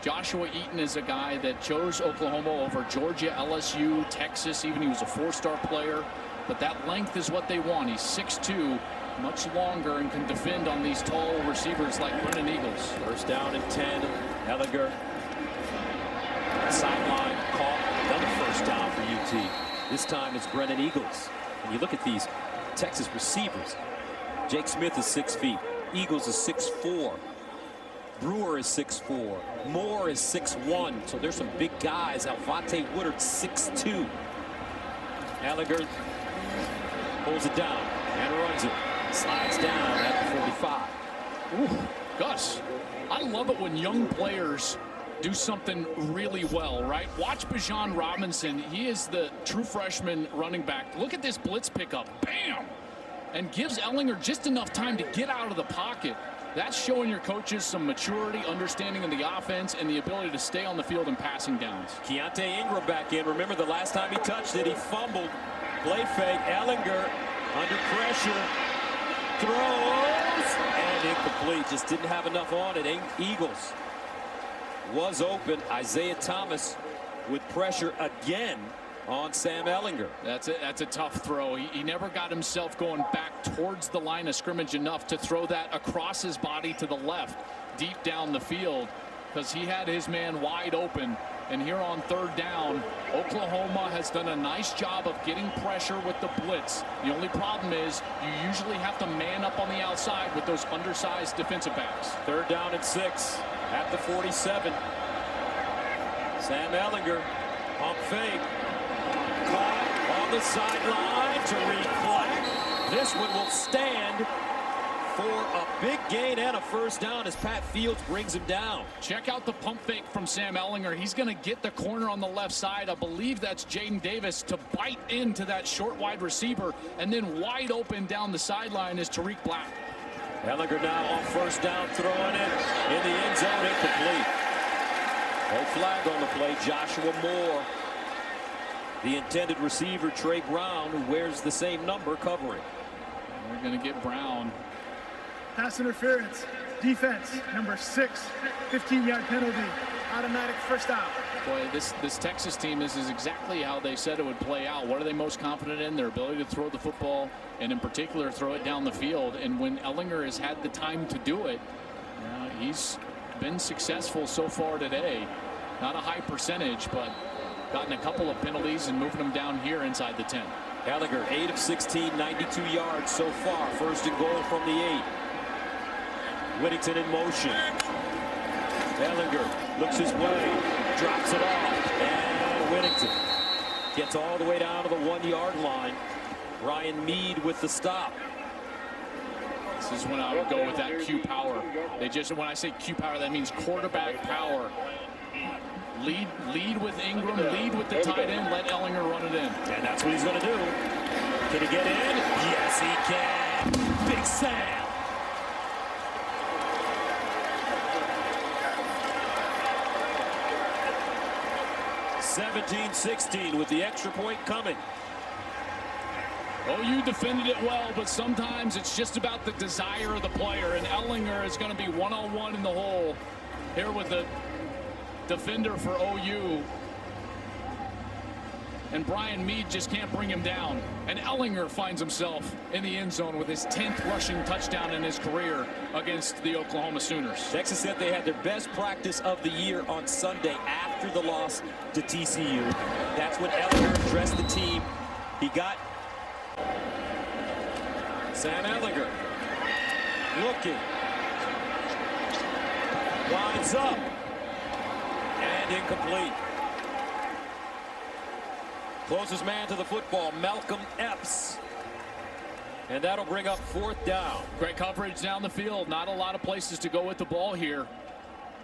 Joshua Eaton is a guy that chose Oklahoma over Georgia, LSU, Texas. Even he was a 4-star player, but that length is what they want. He's 6'2", much longer, and can defend on these tall receivers like Brennan Eagles. 1st down and 10. Ehlinger. Sideline caught. Another 1st down for UT. This time it's Brennan Eagles. And you look at these Texas receivers. Jake Smith is 6 feet. Eagles is 6'4". Brewer is 6'4". Moore is 6'1". So there's some big guys. Alvante Woodard 6'2". Ehlinger pulls it down and runs it. Slides down at the 45. Ooh, Gus, I love it when young players do something really well, right? Watch Bijan Robinson. He is the true freshman running back. Look at this blitz pickup. Bam! And gives Ehlinger just enough time to get out of the pocket. That's showing your coaches some maturity, understanding of the offense, and the ability to stay on the field in passing downs. Keontae Ingram back in. Remember the last time he touched it, he fumbled. Play fake. Ehlinger under pressure. Throws. And incomplete. Just didn't have enough on it. Eagles was open. Isaiah Thomas with pressure again on Sam Ehlinger. That's a tough throw. He never got himself going back towards the line of scrimmage enough to throw that across his body to the left, deep down the field, because he had his man wide open. And here on 3rd down, Oklahoma has done a nice job of getting pressure with the blitz. The only problem is you usually have to man up on the outside with those undersized defensive backs. 3rd down and 6 at the 47. Sam Ehlinger, pump fake. Caught on the sideline. Tariq Black. This one will stand for a big gain and a 1st down as Pat Fields brings him down. Check out the pump fake from Sam Ehlinger. He's going to get the corner on the left side. I believe that's Jaden Davis to bite into that short wide receiver, and then wide open down the sideline is Tariq Black. Ehlinger now on 1st down, throwing it in the end zone, incomplete. No flag on the play. Joshua Moore, the intended receiver, Trey Brown, who wears the same number, covering. We're going to get Brown. Pass interference. Defense, number 6, 15-yard penalty. Automatic 1st down. Boy, this Texas team, this is exactly how they said it would play out. What are they most confident in? Their ability to throw the football, and in particular, throw it down the field. And when Ehlinger has had the time to do it, he's been successful so far today. Not a high percentage, but gotten a couple of penalties and moving them down here inside the 10. Ehlinger, 8 of 16, 92 yards so far. 1st and goal from the 8. Whittington in motion. Ehlinger looks his way, drops it off, and Whittington gets all the way down to the 1-yard line. Ryan Mead with the stop. This is when I would go with that Q power. When I say Q power, that means quarterback power. Lead with Ingram, lead with the tight end, let Ehlinger run it in. And that's what he's going to do. Can he get in? Yes, he can. Big Sam. (17-16) with the extra point coming. OU defended it well, but sometimes it's just about the desire of the player, and Ehlinger is going to be one-on-one in the hole here with the defender for OU. And Brian Mead just can't bring him down. And Ehlinger finds himself in the end zone with his 10th rushing touchdown in his career against the Oklahoma Sooners. Texas said they had their best practice of the year on Sunday after the loss to TCU. That's when Ehlinger addressed the team. He got Sam Ehlinger looking. Winds up. And incomplete. Closest man to the football, Malcolm Epps. And that'll bring up 4th down. Great coverage down the field. Not a lot of places to go with the ball here.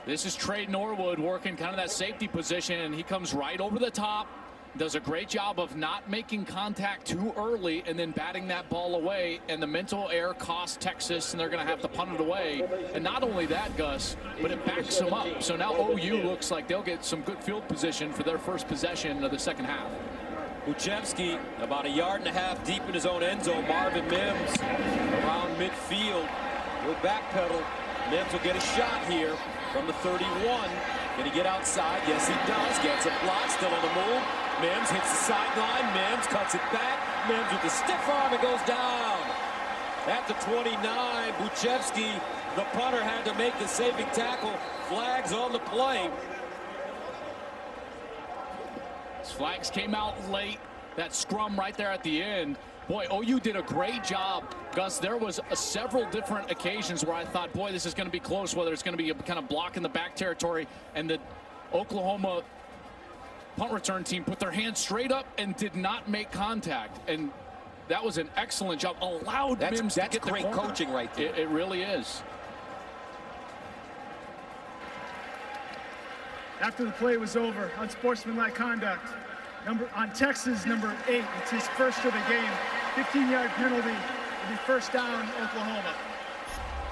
This is Trey Norwood working kind of that safety position, and he comes right over the top. Does a great job of not making contact too early and then batting that ball away. And the mental error costs Texas, and they're going to have to punt it away. And not only that, Gus, but it backs them up. So now OU looks like they'll get some good field position for their first possession of the second half. Buchevsky about 1.5 yards deep in his own end zone. Marvin Mims around midfield. He'll backpedal. Mims will get a shot here from the 31. Can he get outside? Yes, he does. Gets a block. Still on the move. Mims hits the sideline. Mims cuts it back. Mims with the stiff arm and goes down. At the 29, Buchevsky, the punter, had to make the saving tackle. Flags on the play. Flags came out late. That scrum right there at the end. Boy, OU did a great job. Gus, there was several different occasions where I thought, boy, this is going to be close, whether it's going to be a kind of block in the back territory. And the Oklahoma punt return team put their hands straight up and did not make contact. And that was an excellent job. Allowed Mims to get the corner. That's great coaching right there. It really is. After the play was over, unsportsmanlike conduct. On Texas, number 8. It's his first of the game. 15-yard penalty. It'll be 1st down, Oklahoma.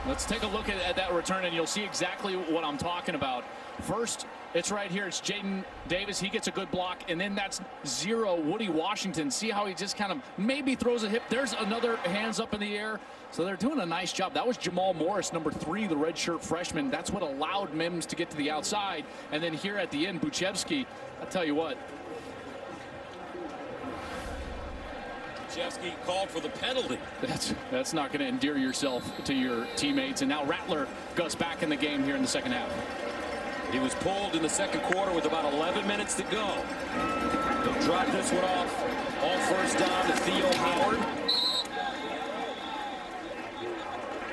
Let's take a look at that return, and you'll see exactly what I'm talking about. First, it's right here. It's Jaden Davis. He gets a good block, and then that's 0, Woody Washington. See how he just kind of maybe throws a hip. There's another hands up in the air. So they're doing a nice job. That was Jamal Morris, number 3, the redshirt freshman. That's what allowed Mims to get to the outside. And then here at the end, Buchevsky, I'll tell you what. Buchevsky called for the penalty. That's not going to endear yourself to your teammates. And now Rattler goes back in the game here in the second half. He was pulled in the second quarter with about 11 minutes to go. They'll drop this one off. All 1st down to Theo Howard.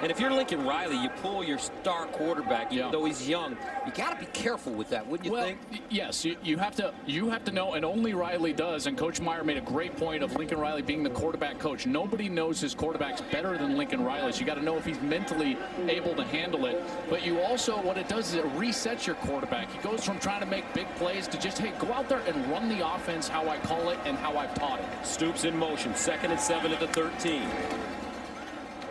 And if you're Lincoln Riley, you pull your star quarterback, even though he's young. You got to be careful with that, wouldn't you think? Yes, you have to know, and only Riley does. And Coach Meyer made a great point of Lincoln Riley being the quarterback coach. Nobody knows his quarterbacks better than Lincoln Riley. So you got to know if he's mentally able to handle it. But you also, what it does is it resets your quarterback. He goes from trying to make big plays to just, hey, go out there and run the offense how I call it and how I've taught it. Stoops in motion. 2nd and 7 at the 13.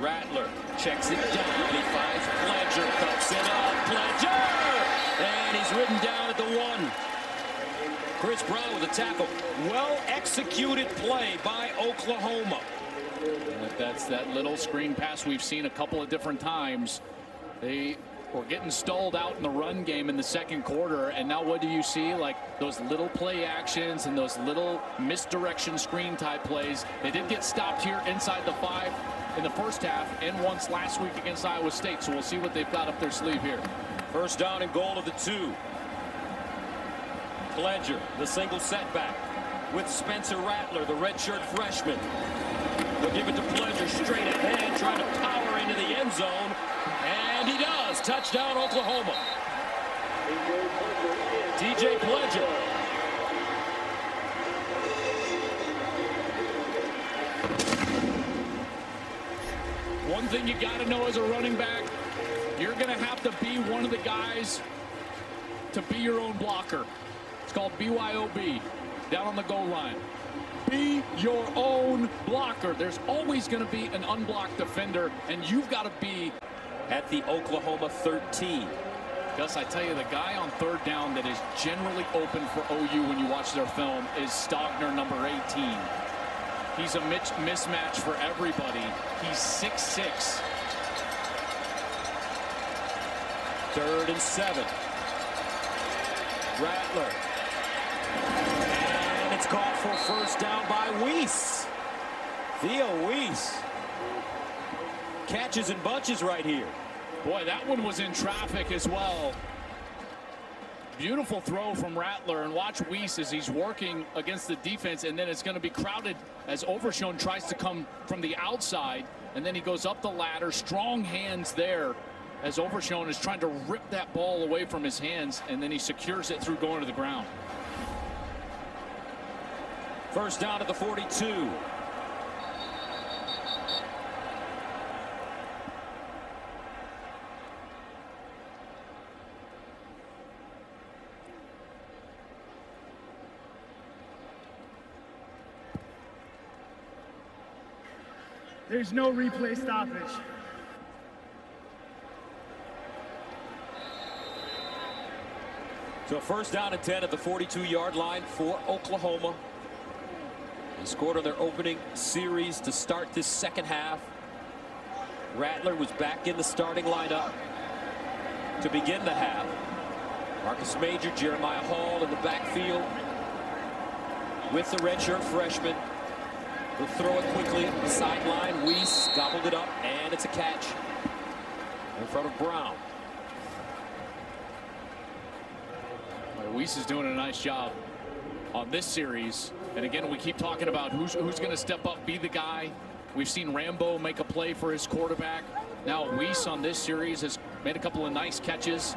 Rattler checks it down. He finds Pledger, cuts it up. Pledger! And he's ridden down at the 1. Chris Brown with a tackle. Well executed play by Oklahoma. That's that little screen pass we've seen a couple of different times. They were getting stalled out in the run game in the second quarter, and now what do you see? Like those little play actions and those little misdirection screen type plays. They did get stopped here inside the 5 in the first half and once last week against Iowa State, so we'll see what they've got up their sleeve here. 1st down and goal of the 2. Pledger, the single setback with Spencer Rattler, the redshirt freshman. They'll give it to Pledger straight ahead, trying to power into the end zone, and he does. Touchdown, Oklahoma. TJ Pledger. One thing you got to know as a running back, you're going to have to be one of the guys to be your own blocker. It's called BYOB, down on the goal line. Be your own blocker. There's always going to be an unblocked defender, and you've got to be at the Oklahoma 13. Gus, I tell you, the guy on 3rd down that is generally open for OU when you watch their film is Stogner, number 18. He's a mismatch for everybody. He's 6'6". 3rd and 7. Rattler. And it's called for 1st down by Weiss. Theo Weiss. Catches in bunches right here. Boy, that one was in traffic as well. Beautiful throw from Rattler, and watch Weiss as he's working against the defense, and then it's going to be crowded as Overshown tries to come from the outside, and then he goes up the ladder. Strong hands there as Overshown is trying to rip that ball away from his hands, and then he secures it through going to the ground. First down at the 42. There's no replay stoppage. So first down and 10 at the 42-yard line for Oklahoma. They scored on their opening series to start this second half. Rattler was back in the starting lineup to begin the half. Marcus Major, Jeremiah Hall in the backfield with the redshirt freshman. He'll throw it quickly, sideline. Weiss gobbled it up, and it's a catch in front of Brown. Weiss is doing a nice job on this series. And again, we keep talking about who's going to step up, be the guy. We've seen Rambo make a play for his quarterback. Now Weiss on this series has made a couple of nice catches.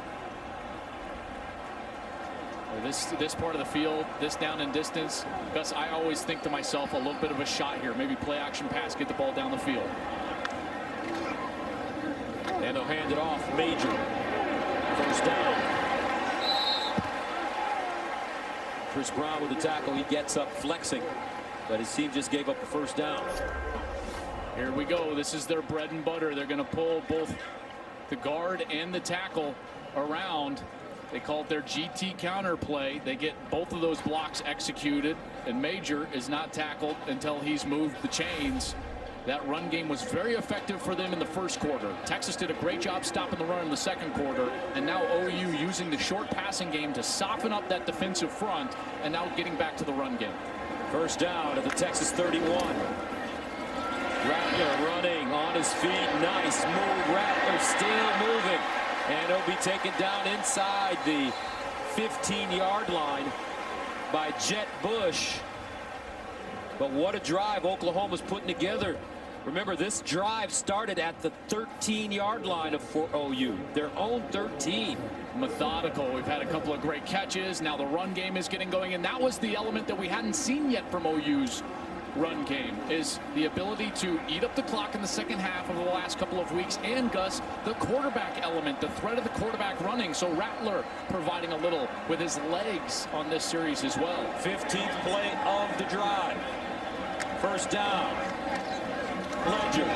This part of the field, this down and distance. Gus, I always think to myself, a little bit of a shot here. Maybe play action pass, get the ball down the field. And they'll hand it off. Major. First down. Chris Brown with the tackle. He gets up flexing, but his team just gave up the first down. Here we go. This is their bread and butter. They're going to pull both the guard and the tackle around. They call it their GT counter play. They get both of those blocks executed, and Major is not tackled until he's moved the chains. That run game was very effective for them in the first quarter. Texas did a great job stopping the run in the second quarter, and now OU using the short passing game to soften up that defensive front, and now getting back to the run game. First down at the Texas 31. Rattler running on his feet. Nice move. Rattler still moving, and he'll be taken down inside the 15-yard line by Jet Bush. But what a drive Oklahoma's putting together. Remember, this drive started at the 13-yard line for OU, their own 13. Methodical. We've had a couple of great catches. Now the run game is getting going, and that was the element that we hadn't seen yet from OU's run game, is the ability to eat up the clock in the second half of the last couple of weeks. And Gus, the quarterback element, the threat of the quarterback running. So Rattler providing a little with his legs on this series as well. 15th play of the drive. First down. Pledger.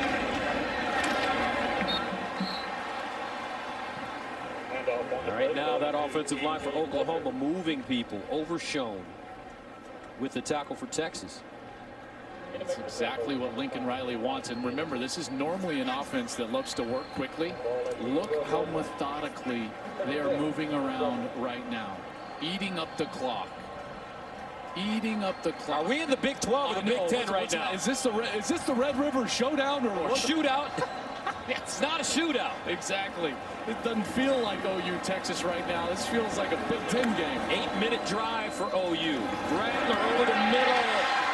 All right, now that offensive line for Oklahoma moving people. Overshown with the tackle for Texas. It's exactly what Lincoln Riley wants. And remember, this is normally an offense that loves to work quickly. Look how methodically they are moving around right now. Eating up the clock. Eating up the clock. Are we in the Big 12 or the Big 10 right now? Is this the Red River Showdown or what? Shootout? It's not a shootout. Exactly. It doesn't feel like OU Texas right now. This feels like a Big 10 game. 8-minute drive for OU. Rattler over the middle.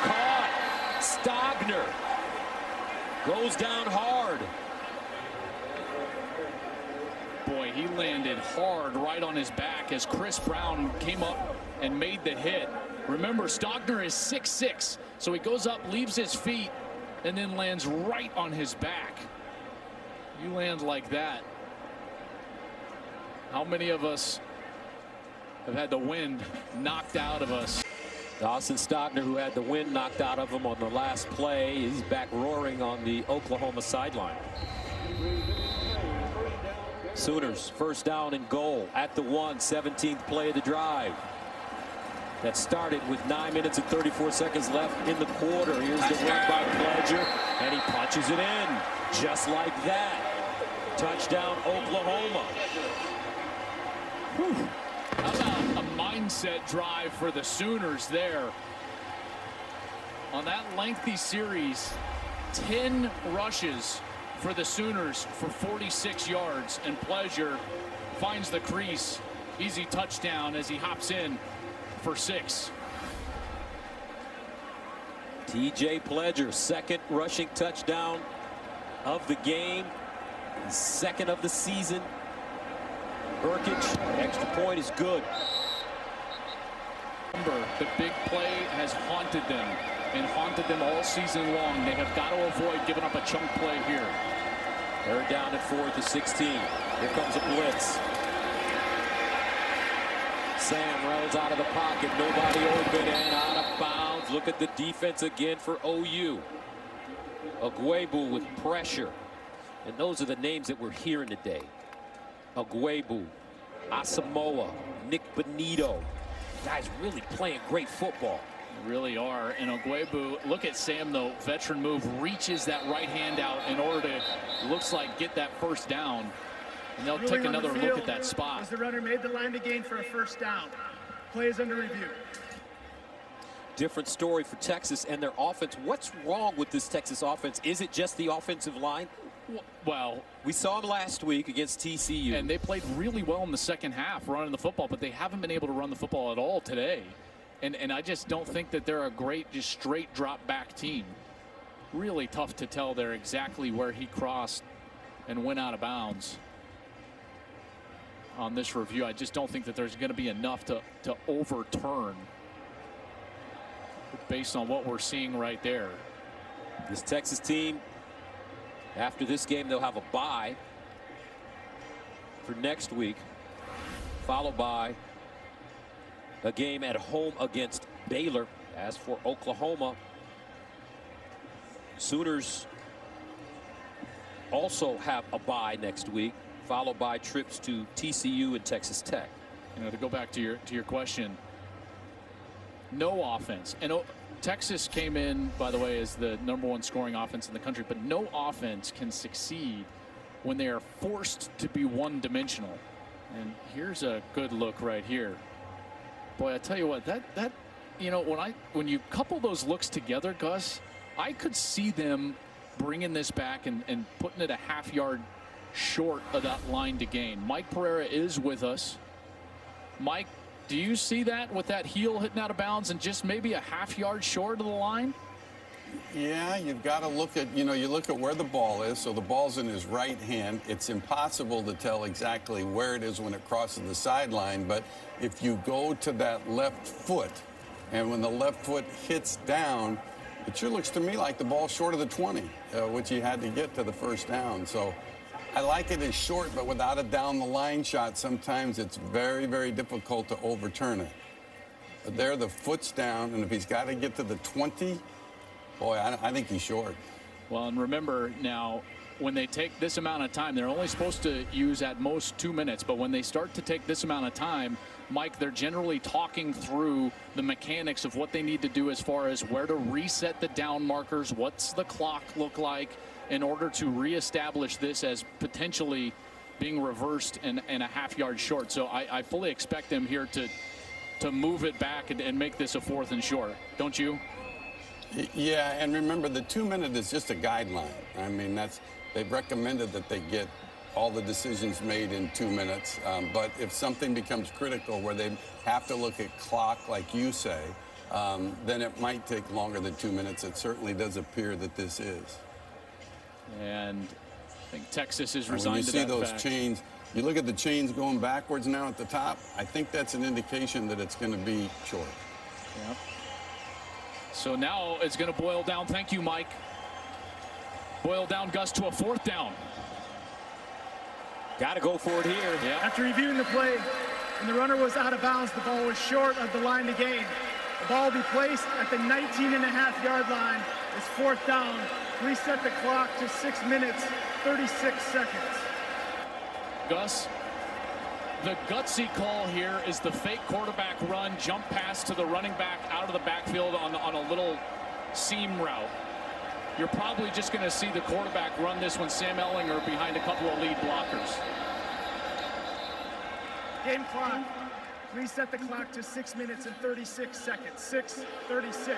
Caught. Stogner goes down hard. Boy, he landed hard right on his back as Chris Brown came up and made the hit. Remember, Stogner is 6'6", so he goes up, leaves his feet, and then lands right on his back. You land like that. How many of us have had the wind knocked out of us? Dawson Stogner, who had the wind knocked out of him on the last play, he's back roaring on the Oklahoma sideline. Sooners first down and goal at the 1, 17th play of the drive. That started with 9 minutes and 34 seconds left in the quarter. Here's the run by Pledger, and he punches it in just like that. Touchdown, Oklahoma. Whew. How about a mindset drive for the Sooners there? On that lengthy series, 10 rushes for the Sooners for 46 yards, and Pledger finds the crease. Easy touchdown as he hops in for 6. TJ Pledger, second rushing touchdown of the game. His second of the season. Burkich, extra point is good. Remember, the big play has haunted them and haunted them all season long. They have got to avoid giving up a chunk play here. Third down at 4th to 16. Here comes a blitz. Sam rolls out of the pocket. Nobody open and out of bounds. Look at the defense again for OU. Ugwoegbu with pressure. And those are the names that we're hearing today. Ugwoegbu, Asamoah, Nick Benito. Guys really playing great football. They really are. And Ugwoegbu, look at Sam, though. Veteran move, reaches that right hand out in order to, looks like, get that first down. And they'll take another look at that spot. As the runner made the line to gain for a first down. Play is under review. Different story for Texas and their offense. What's wrong with this Texas offense? Is it just the offensive line? Well, we saw them last week against TCU. And they played really well in the second half running the football, but they haven't been able to run the football at all today. And I just don't think that they're a great, just straight drop back team. Really tough to tell there exactly where he crossed and went out of bounds. On this review, I just don't think that there's going to be enough to overturn based on what we're seeing right there. This Texas team, after this game, they'll have a bye for next week, followed by a game at home against Baylor. As for Oklahoma, Sooners also have a bye next week, followed by trips to TCU and Texas Tech. You know, to go back to your question, no offense. And Texas came in, by the way, as the #1 scoring offense in the country, but no offense can succeed when they are forced to be one-dimensional. And here's a good look right here. Boy, I tell you what, that you know, when you couple those looks together, Gus, I could see them bringing this back and putting it a half-yard short of that line to gain. Mike Pereira is with us. Mike, do you see that with that heel hitting out of bounds and just maybe a half-yard short of the line? Yeah, you've got to look at, you look at where the ball is. So the ball's in his right hand. It's impossible to tell exactly where it is when it crosses the sideline. But if you go to that left foot, and when the left foot hits down, it sure looks to me like the ball's short of the 20, which he had to get to the first down. So I like it as short, but without a down-the-line shot, sometimes it's very, very difficult to overturn it. But there, the foot's down, and if he's got to get to the 20, boy, I think he's short. Well, and remember now, when they take this amount of time, they're only supposed to use at most 2 minutes. But when they start to take this amount of time, Mike, they're generally talking through the mechanics of what they need to do as far as where to reset the down markers, what's the clock look like in order to reestablish this as potentially being reversed and a half-yard short. So I fully expect them here to move it back and make this a 4th and short. Don't you? Yeah, and remember, the 2 minute is just a guideline. I mean, they've recommended that they get all the decisions made in 2 minutes. But if something becomes critical where they have to look at clock, like you say, then it might take longer than 2 minutes. It certainly does appear that this is. And I think Texas is resigned to that fact. When you see those fact. chains, you look at the chains going backwards now at the top, I think that's an indication that it's going to be short. Yep. So now it's going to boil down. Thank you, Mike. Boil down, Gus, to a 4th down. Got to go for it here. Yeah. After reviewing the play, when the runner was out of bounds, the ball was short of the line to gain. The ball will be placed at the 19.5-yard line. It's 4th down. Reset the clock to 6 minutes, 36 seconds. Gus, the gutsy call here is the fake quarterback run, jump pass to the running back out of the backfield on a little seam route. You're probably just going to see the quarterback run this one, Sam Ehlinger, behind a couple of lead blockers. Game clock. Reset the clock to 6 minutes and 36 seconds. 6:36.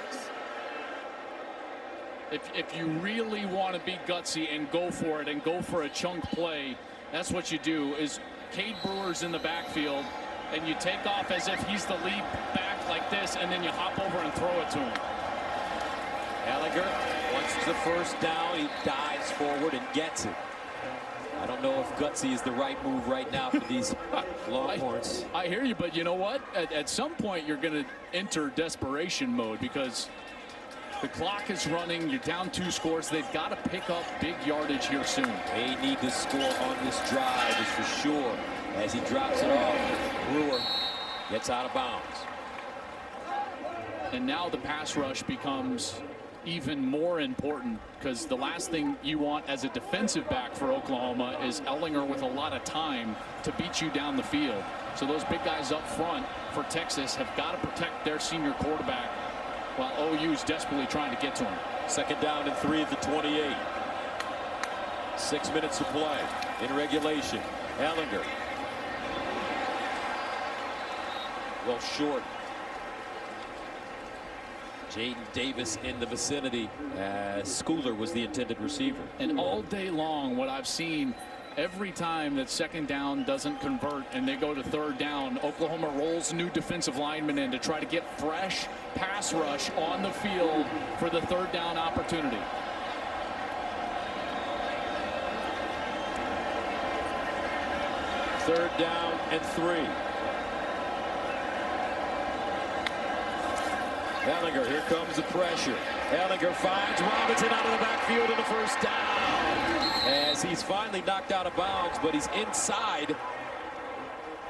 If you really want to be gutsy and go for it and go for a chunk play, that's what you do. Is Cade Brewer's in the backfield, and you take off as if he's the lead back like this, and then you hop over and throw it to him. Ehlinger wants the first down. He dives forward and gets it. I don't know if gutsy is the right move right now for these Longhorns. I hear you, but you know what? At some point, you're going to enter desperation mode because the clock is running. You're down 2 scores. They've got to pick up big yardage here soon. They need to score on this drive, is for sure. As he drops it off, Brewer gets out of bounds. And now the pass rush becomes even more important, because the last thing you want as a defensive back for Oklahoma is Ehlinger with a lot of time to beat you down the field. So those big guys up front for Texas have got to protect their senior quarterback while OU's desperately trying to get to him. 2nd down and 3 at the 28. 6 minutes to play in regulation. Ehlinger. Well short. Jaden Davis in the vicinity as Schooler was the intended receiver. And all day long, what I've seen every time that 2nd down doesn't convert and they go to 3rd down, Oklahoma rolls new defensive linemen in to try to get fresh pass rush on the field for the 3rd down opportunity. Third down and 3. Ehlinger, here comes the pressure. Ehlinger finds Robinson out of the backfield in the 1st down. As he's finally knocked out of bounds, but he's inside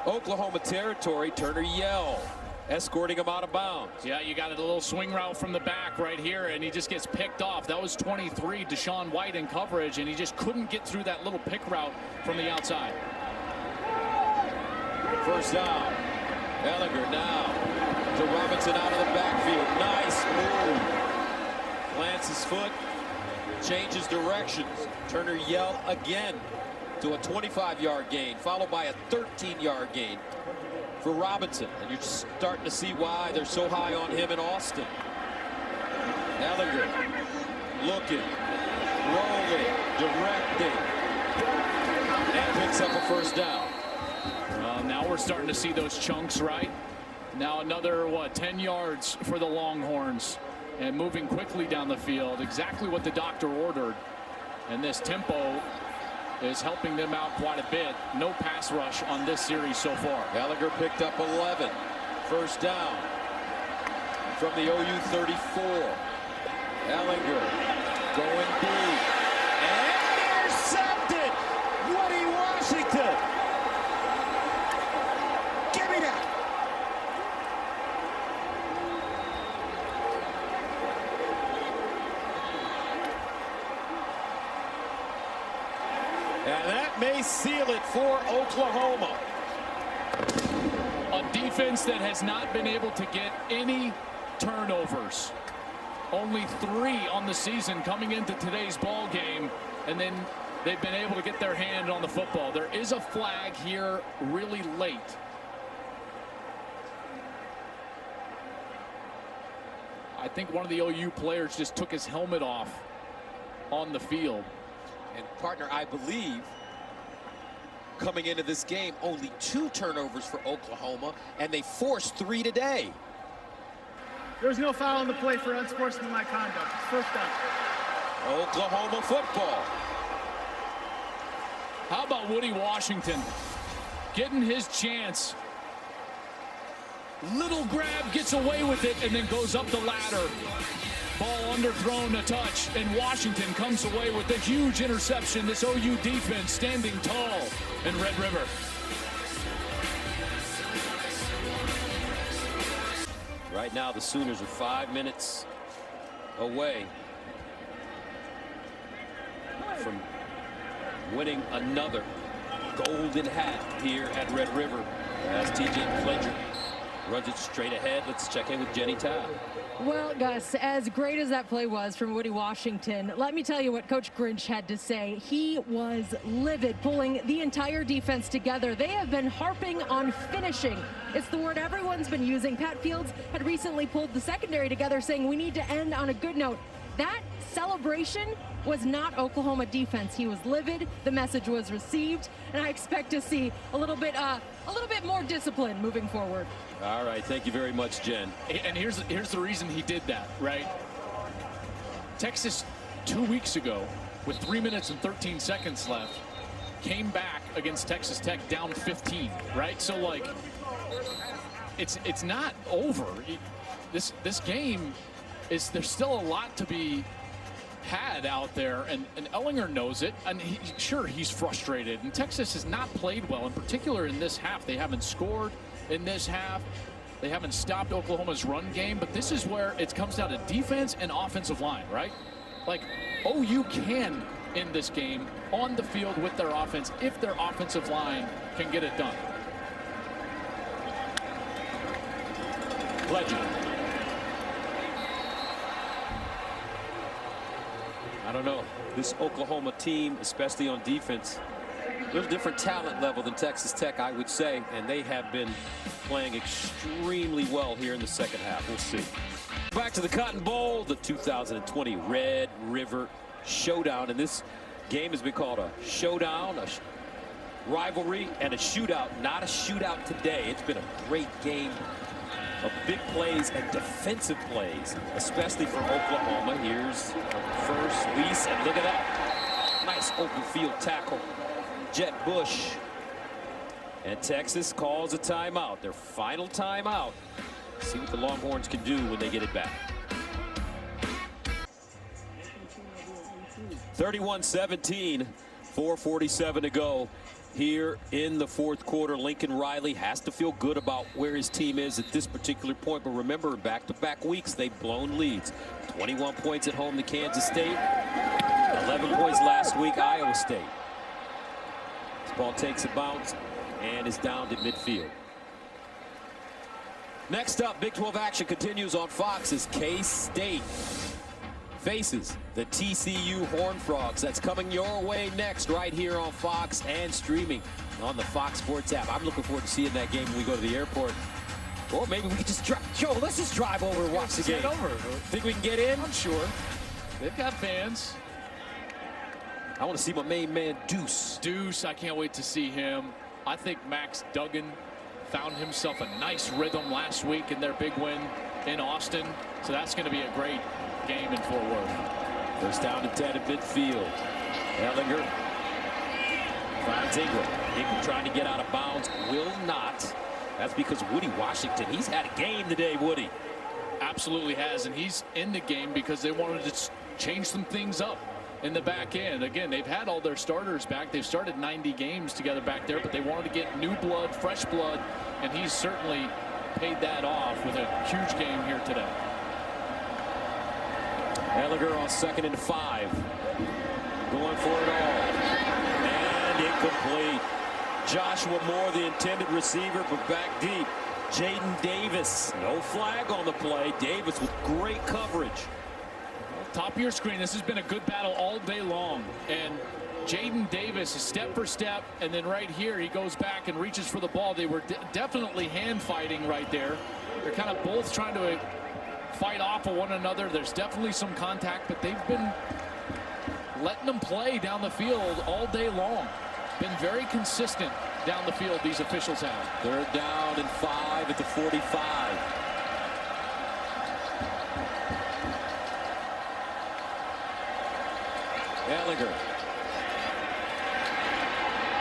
Oklahoma territory. Turner Yell escorting him out of bounds. Yeah, you got a little swing route from the back right here, and he just gets picked off. That was 23, Deshaun White in coverage, and he just couldn't get through that little pick route from the outside. 1st down. Ehlinger now to Robinson out of the backfield. Nice move. Plants his foot, changes directions. Turner Yell again to a 25-yard gain, followed by a 13-yard gain for Robinson. And you're starting to see why they're so high on him in Austin. Ehlinger looking, rolling, directing, and picks up a 1st down. Now we're starting to see those chunks, right? Now another, 10 yards for the Longhorns, and moving quickly down the field. Exactly what the doctor ordered. And this tempo is helping them out quite a bit. No pass rush on this series so far. Ehlinger picked up 11. 1st down from the OU 34. Ehlinger going deep. And intercepted! Woody Washington! Give me that! And that may seal it for Oklahoma. A defense that has not been able to get any turnovers. Only 3 on the season coming into today's ball game, and then they've been able to get their hand on the football. There is a flag here really late. I think one of the OU players just took his helmet off on the field. And partner, I believe, coming into this game, only 2 turnovers for Oklahoma, and they forced 3 today. There was no foul on the play for unsportsmanlike conduct. 1st down. Oklahoma football. How about Woody Washington getting his chance? Little grab, gets away with it, and then goes up the ladder. Ball underthrown a touch, and Washington comes away with a huge interception. This OU defense standing tall in Red River. Right now, the Sooners are 5 minutes away from winning another golden hat here at Red River as TJ Pledger runs it straight ahead. Let's check in with Jenny Tabb. Well, Gus, as great as that play was from Woody Washington, let me tell you what Coach Grinch had to say. He was livid, pulling the entire defense together. They have been harping on finishing. It's the word everyone's been using. Pat Fields had recently pulled the secondary together, saying we need to end on a good note. That celebration was not Oklahoma defense. He was livid. The message was received, and I expect to see a little bit more discipline moving forward. All right, thank you very much, Jen. And here's the reason he did that, right? Texas 2 weeks ago, with 3 minutes and 13 seconds left, came back against Texas Tech down 15, right? So, like, it's not over. This game there's still a lot to be had out there, and Ehlinger knows it, and sure, he's frustrated, and Texas has not played well, in particular in this half. They haven't scored in this half. They haven't stopped Oklahoma's run game, but this is where it comes down to defense and offensive line, right? Like, OU can end this game on the field with their offense if their offensive line can get it done. Legend. I don't know. This Oklahoma team, especially on defense, there's a different talent level than Texas Tech, I would say, and they have been playing extremely well here in the second half. We'll see. Back to the Cotton Bowl, the 2020 Red River Showdown, and this game has been called a showdown, a rivalry, and a shootout. Not a shootout today. It's been a great game of big plays and defensive plays, especially for Oklahoma. Here's first Weiss, and look at that. Nice open field tackle. Jett Bush. And Texas calls a timeout, their final timeout. See what the Longhorns can do when they get it back. 31-17, 4:47 to go. Here in the fourth quarter, Lincoln Riley has to feel good about where his team is at this particular point. But remember, back-to-back weeks, they've blown leads. 21 points at home to Kansas State. 11 points last week, Iowa State. This ball takes a bounce and is down to midfield. Next up, Big 12 action continues on Fox as K-State faces the TCU Horned Frogs. That's coming your way next right here on Fox and streaming on the Fox Sports app. I'm looking forward to seeing that game when we go to the airport. Or maybe we could just drive. Joe, let's just drive over and watch the game. Over. Think we can get in? I'm sure. They've got fans. I want to see my main man, Deuce. Deuce, I can't wait to see him. I think Max Duggan found himself a nice rhythm last week in their big win in Austin. So that's going to be a great game in Fort Worth. First down to 10 at midfield. Ehlinger finds Ingram. Ingram trying to get out of bounds. Will not. That's because Woody Washington, he's had a game today, Woody. Absolutely has, and he's in the game because they wanted to change some things up in the back end. Again, they've had all their starters back. They've started 90 games together back there, but they wanted to get new blood, fresh blood, and he's certainly paid that off with a huge game here today. Ehlinger on 2nd and 5. Going for it all. And incomplete. Joshua Moore, the intended receiver, but back deep. Jaden Davis. No flag on the play. Davis with great coverage. Top of your screen, this has been a good battle all day long. And Jaden Davis is step for step, and then right here he goes back and reaches for the ball. They were definitely hand fighting right there. They're kind of both trying to fight off of one another. There's definitely some contact, but they've been letting them play down the field all day long. Been very consistent down the field, these officials have. 3rd down and 5 at the 45. Ehlinger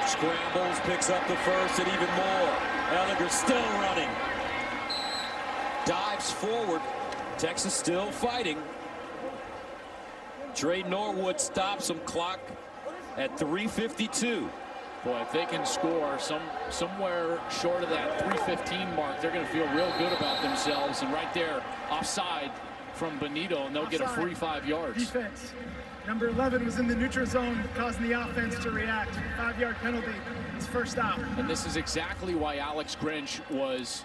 scrambles, picks up the first, and even more. Ehlinger still running. Dives forward. Texas still fighting. Trey Norwood stops him. Clock at 3:52. Boy, if they can score somewhere short of that 3:15 mark, they're going to feel real good about themselves. And right there, offside from Benito, and they'll get a free 5 yards. Defense. Number 11 was in the neutral zone, causing the offense to react. 5-yard penalty. It's first out. And this is exactly why Alex Grinch was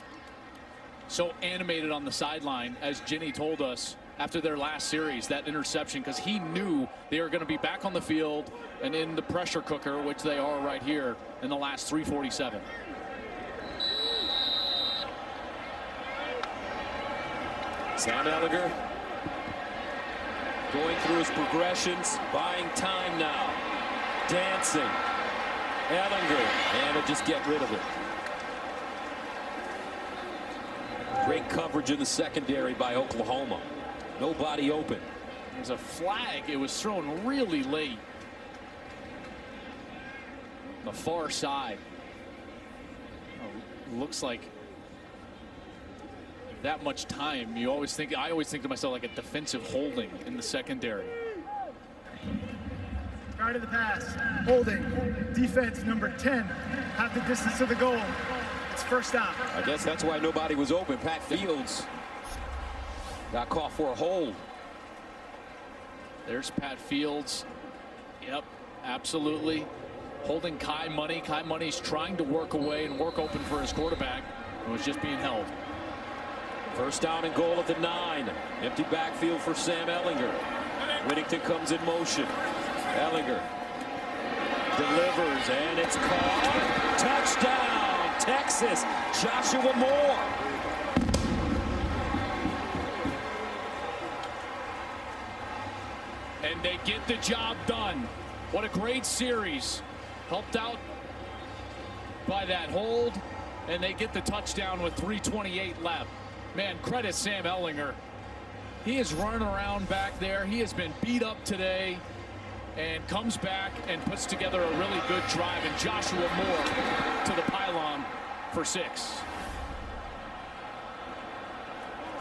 so animated on the sideline, as Jenny told us after their last series, that interception, because he knew they were going to be back on the field and in the pressure cooker, which they are right here in the last 3:47. Sam Ehlinger going through his progressions, buying time now. Dancing. Ehlinger, and he'll just get rid of it. Great coverage in the secondary by Oklahoma. Nobody open. There's a flag. It was thrown really late. on the far side. Looks like that much time. I always think to myself like a defensive holding in the secondary. Guard of the pass, holding, defense number 10, half the distance to the goal. It's first down. I guess that's why nobody was open. Pat Fields got caught for a hold. There's Pat Fields. Yep, absolutely. Holding Kai Money. Kai Money's trying to work away and work open for his quarterback. It was just being held. First down and goal at the 9. Empty backfield for Sam Ehlinger. Whittington comes in motion. Ehlinger delivers, and it's caught. Touchdown, Texas. Joshua Moore. And they get the job done. What a great series. Helped out by that hold, and they get the touchdown with 3:28 left. Man, credit Sam Ehlinger. He is running around back there. He has been beat up today and comes back and puts together a really good drive. And Joshua Moore to the pylon for 6.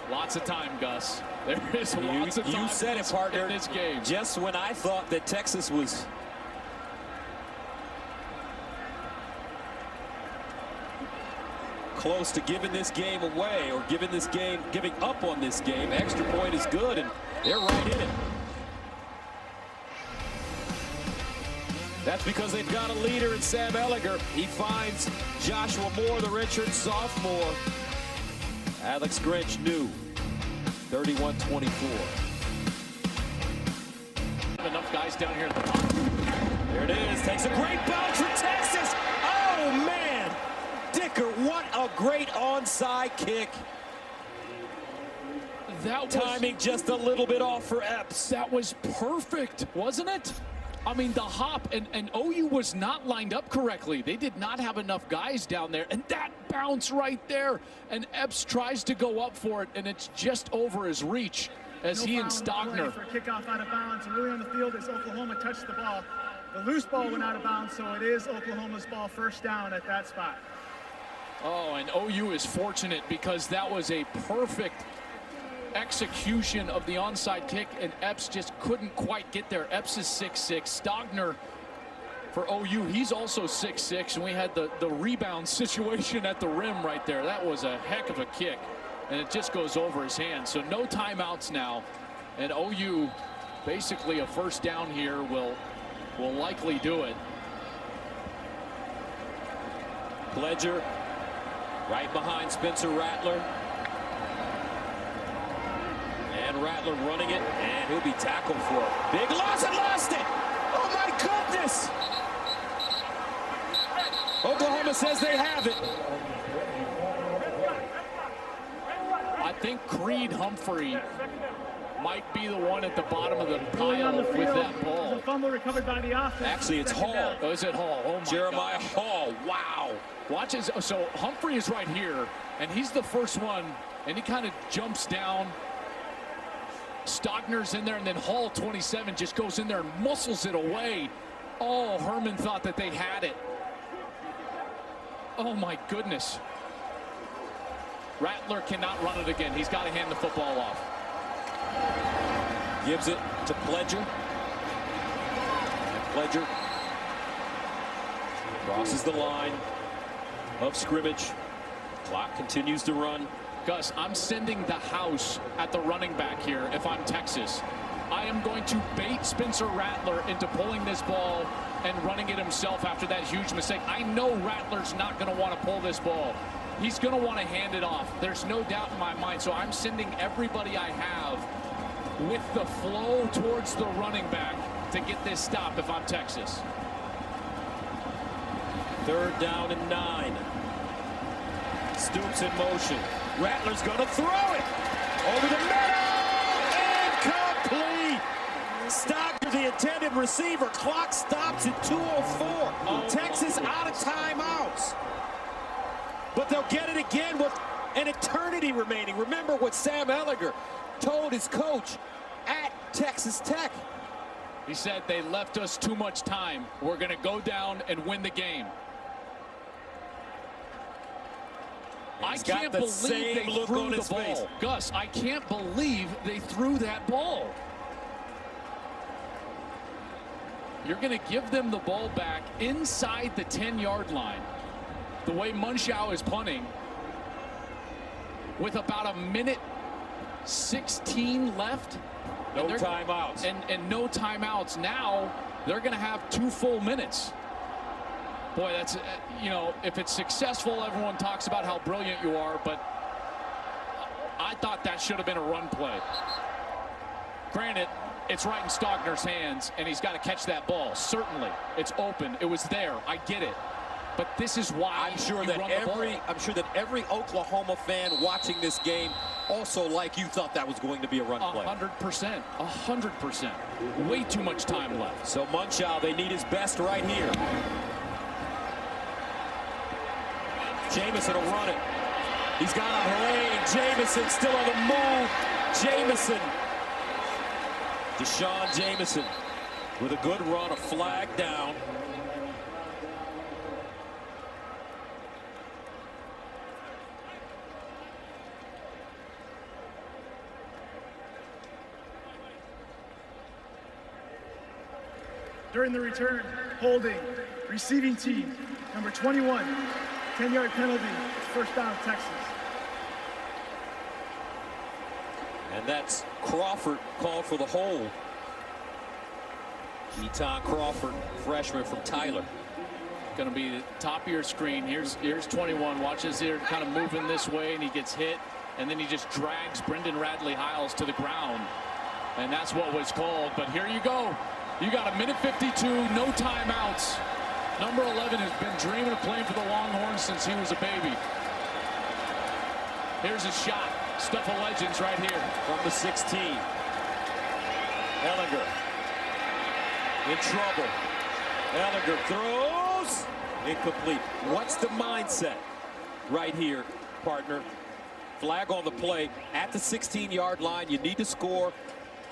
Lots of time, Gus. There is lots of time. You said it, partner. In this game. Just when I thought that Texas was close to giving this game away, or giving up on this game, extra point is good, and they're right in it. That's because they've got a leader in Sam Ehlinger. He finds Joshua Moore, the redshirt sophomore. Alex Grinch knew. 31-24. Enough guys down here at the top. There it is. Takes a great bounce for Texas. Oh, man. Dicker, what a great onside kick. That was, timing just a little bit off for Epps. That was perfect, wasn't it? I mean, the hop, and OU was not lined up correctly. They did not have enough guys down there, and that bounce right there. And Epps tries to go up for it, and it's just over his reach as he and Stogner. For kickoff out of bounds, and really on the field as Oklahoma touched the ball. The loose ball went out of bounds, so it is Oklahoma's ball, first down at that spot. Oh, and OU is fortunate because that was a perfect execution of the onside kick, and Epps just couldn't quite get there. Epps is 6'6". Stogner for OU, he's also 6'6", and we had the rebound situation at the rim right there. That was a heck of a kick, and it just goes over his hand. So no timeouts now, and OU basically a first down here will likely do it. Pledger right behind Spencer Rattler. And Rattler running it, and he'll be tackled for a big loss, and lost it. Oh my goodness. Oklahoma says they have it. I think Creed Humphrey might be the one at the bottom of the pile the with that ball. The fumble recovered by the offense. Actually, it's Hall. Oh, is it Hall? Oh my Jeremiah gosh. Hall. Wow. Watch his, so Humphrey is right here, and he's the first one, and he kind of jumps down. Stogner's in there, and then Hall, 27, just goes in there and muscles it away. Oh, Herman thought that they had it. Oh my goodness. Rattler cannot run it again. He's got to hand the football off. Gives it to Pledger. And Pledger crosses the line of scrimmage. Clock continues to run. Gus, I'm sending the house at the running back here if I'm Texas. I am going to bait Spencer Rattler into pulling this ball and running it himself after that huge mistake. I know Rattler's not going to want to pull this ball. He's going to want to hand it off. There's no doubt in my mind. So I'm sending everybody I have with the flow towards the running back to get this stop if I'm Texas. Third down and 9. Stoops in motion. Rattler's going to throw it over the middle. Incomplete. Stogner, the intended receiver. Clock stops at 2:04. Texas out of timeouts. But they'll get it again with an eternity remaining. Remember what Sam Ehlinger told his coach at Texas Tech. He said they left us too much time. We're going to go down and win the game. I can't believe they threw the ball. Gus, I can't believe they threw that ball. You're going to give them the ball back inside the 10-yard line. The way Munchau is punting, with about a minute 16 left. No timeouts. And no timeouts. Now they're going to have 2 full minutes. Boy, that's, you know, if it's successful, everyone talks about how brilliant you are, but I thought that should have been a run play. Granted, it's right in Stogner's hands, and he's got to catch that ball. Certainly, it's open. It was there. I get it. But this is why I'm sure that every Oklahoma fan watching this game also, like you, thought that was going to be a run play. 100%. 100%. Way too much time left. So Munchau, they need his best right here. Jamison will run it. He's got a lane. Jamison still on the move. Jamison. Deshaun Jamison with a good run, a flag down. During the return, holding, receiving team, number 21, 10-yard penalty, first down, Texas. And that's Crawford called for the hold. Etan Crawford, freshman from Tyler. Going to be the top of your screen. Here's 21. Watch his ear kind of moving this way, and he gets hit, and then he just drags Brendan Radley-Hiles to the ground. And that's what was called. But here you go. You got a minute 52, no timeouts. Number 11 has been dreaming of playing for the Longhorns since he was a baby. Here's a shot. Stuff of legends right here. From the 16. Ehlinger in trouble. Ehlinger throws. Incomplete. What's the mindset right here, partner? Flag on the play at the 16-yard line. You need to score.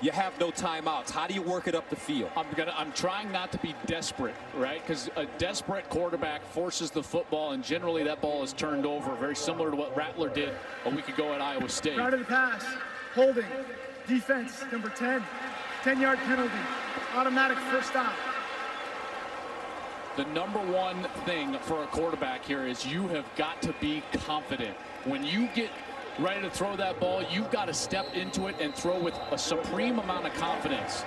You have no timeouts. How do you work it up the field? I'm trying not to be desperate, right? Because a desperate quarterback forces the football, and generally that ball is turned over, very similar to what Rattler did a week ago at Iowa State. Out of the pass, holding, defense, number 10, 10-yard penalty, automatic first down. The number one thing for a quarterback here is you have got to be confident. When you get ready to throw that ball, you've got to step into it and throw with a supreme amount of confidence.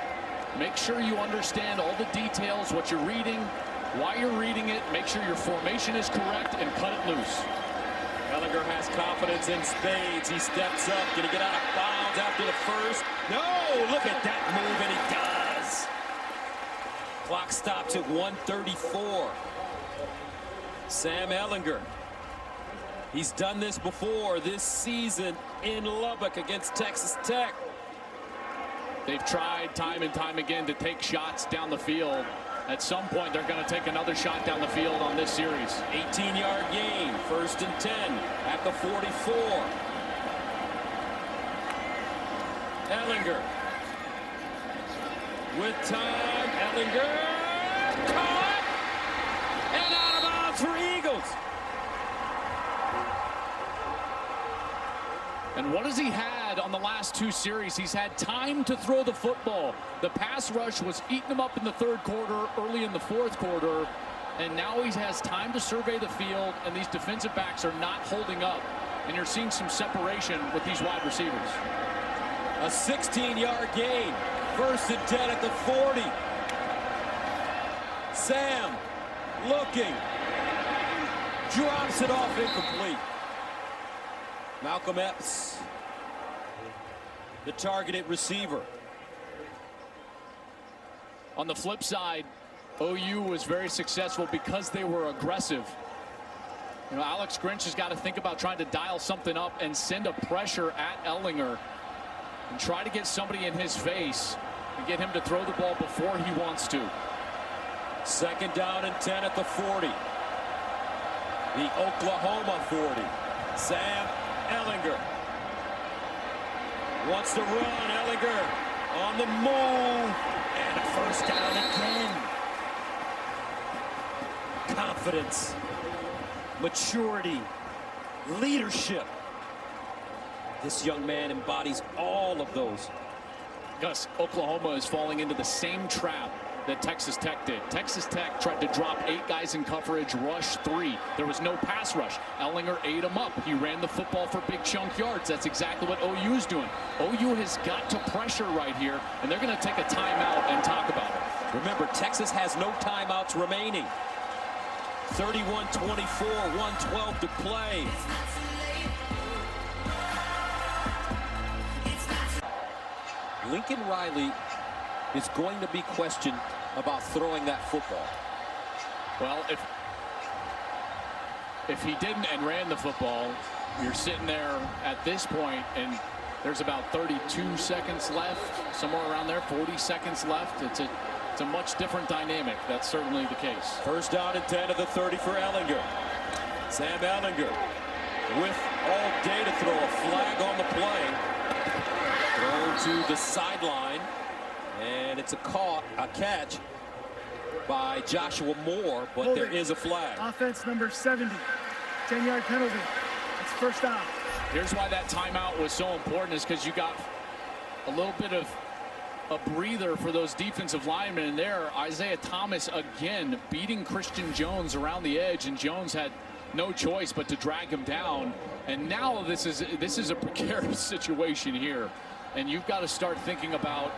Make sure you understand all the details, what you're reading, why you're reading it. Make sure your formation is correct and cut it loose. Ehlinger has confidence in spades. He steps up. Can he get out of bounds after the first? No! Look at that move, and he does. Clock stops at 1:34. Sam Ehlinger. He's done this before this season in Lubbock against Texas Tech. They've tried time and time again to take shots down the field. At some point, they're going to take another shot down the field on this series. 18-yard gain, 1st and 10 at the 44. Ehlinger with time. Ehlinger caught and out of bounds for Eagles. And what has he had on the last 2 series? He's had time to throw the football. The pass rush was eating him up in the 3rd quarter, early in the 4th quarter, and now he has time to survey the field, and these defensive backs are not holding up. And you're seeing some separation with these wide receivers. A 16-yard gain, 1st and 10 at the 40. Sam looking, drops it off incomplete. Malcolm Epps, the targeted receiver. On the flip side, OU was very successful because they were aggressive. You know, Alex Grinch has got to think about trying to dial something up and send a pressure at Ehlinger and try to get somebody in his face and get him to throw the ball before he wants to. 2nd down and 10 at the 40. The Oklahoma 40. Sam Ehlinger wants to run. Ehlinger on the move, and a first down again. Confidence, maturity, leadership. This young man embodies all of those. Gus, Oklahoma is falling into the same trap that Texas Tech did. Texas Tech tried to drop 8 guys in coverage, rush 3. There was no pass rush. Ehlinger ate him up. He ran the football for big chunk yards. That's exactly what OU is doing. OU has got to pressure right here, and they're going to take a timeout and talk about it. Remember, Texas has no timeouts remaining. 31-24, 1:12 to play. Lincoln Riley is going to be questioned about throwing that football. Well, if he didn't and ran the football, you're sitting there at this point, and there's about 32 seconds left, somewhere around there, 40 seconds left. It's a much different dynamic. That's certainly the case. First down and 10 to the 30 for Ehlinger. Sam Ehlinger with all day to throw a flag on the play. Thrown to the sideline, and it's a catch by Joshua Moore, but there is a flag. Offense number 70, 10-yard penalty. It's first down. Here's why that timeout was so important, is because you got a little bit of a breather for those defensive linemen in there. Isaiah Thomas again beating Christian Jones around the edge, and Jones had no choice but to drag him down. And now this is a precarious situation here, and you've got to start thinking about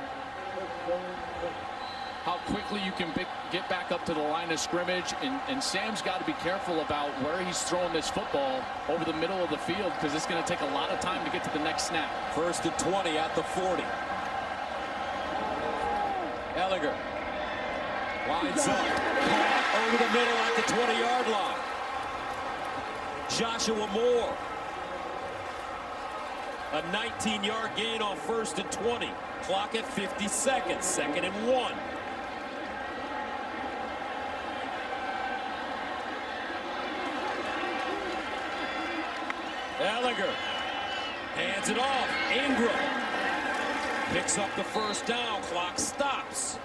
how quickly you can get back up to the line of scrimmage, and Sam's got to be careful about where he's throwing this football over the middle of the field, because it's going to take a lot of time to get to the next snap. First and 20 at the 40. Ehlinger lines up, caught over the middle at the 20-yard line. Joshua Moore, a 19-yard gain on first and 20. Clock at 50 seconds, 2nd and 1. Ehlinger hands it off. Ingram picks up the first down. Clock stops.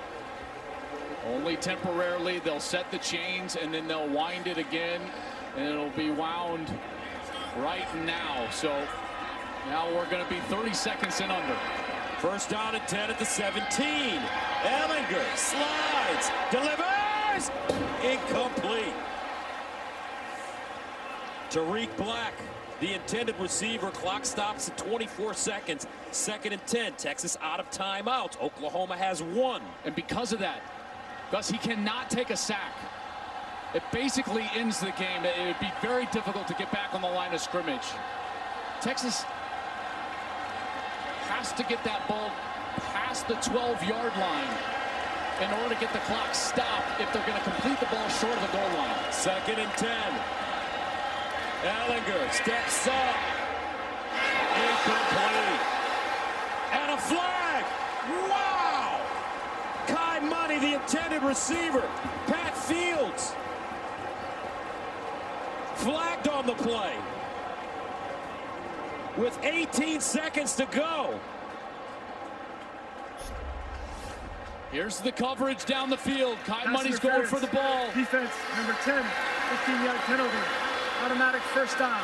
Only temporarily. They'll set the chains, and then they'll wind it again, and it'll be wound right now. So now we're going to be 30 seconds and under. First down and 10 at the 17. Ehlinger slides, delivers, incomplete. Tariq Black, the intended receiver. Clock stops at 24 seconds. 2nd and 10. Texas out of timeouts. Oklahoma has 1. And because of that, Gus, he cannot take a sack. It basically ends the game. It would be very difficult to get back on the line of scrimmage. Texas has to get that ball past the 12-yard line in order to get the clock stopped if they're going to complete the ball short of the goal line. 2nd and 10. Ehlinger steps up. Incomplete. And a flag. Wow! Kai Money, the intended receiver. Pat Fields flagged on the play with 18 seconds to go. Here's the coverage down the field. Kai Pass Money's going interference. for the ball. Defense number 10, 15-yard penalty. Automatic first down.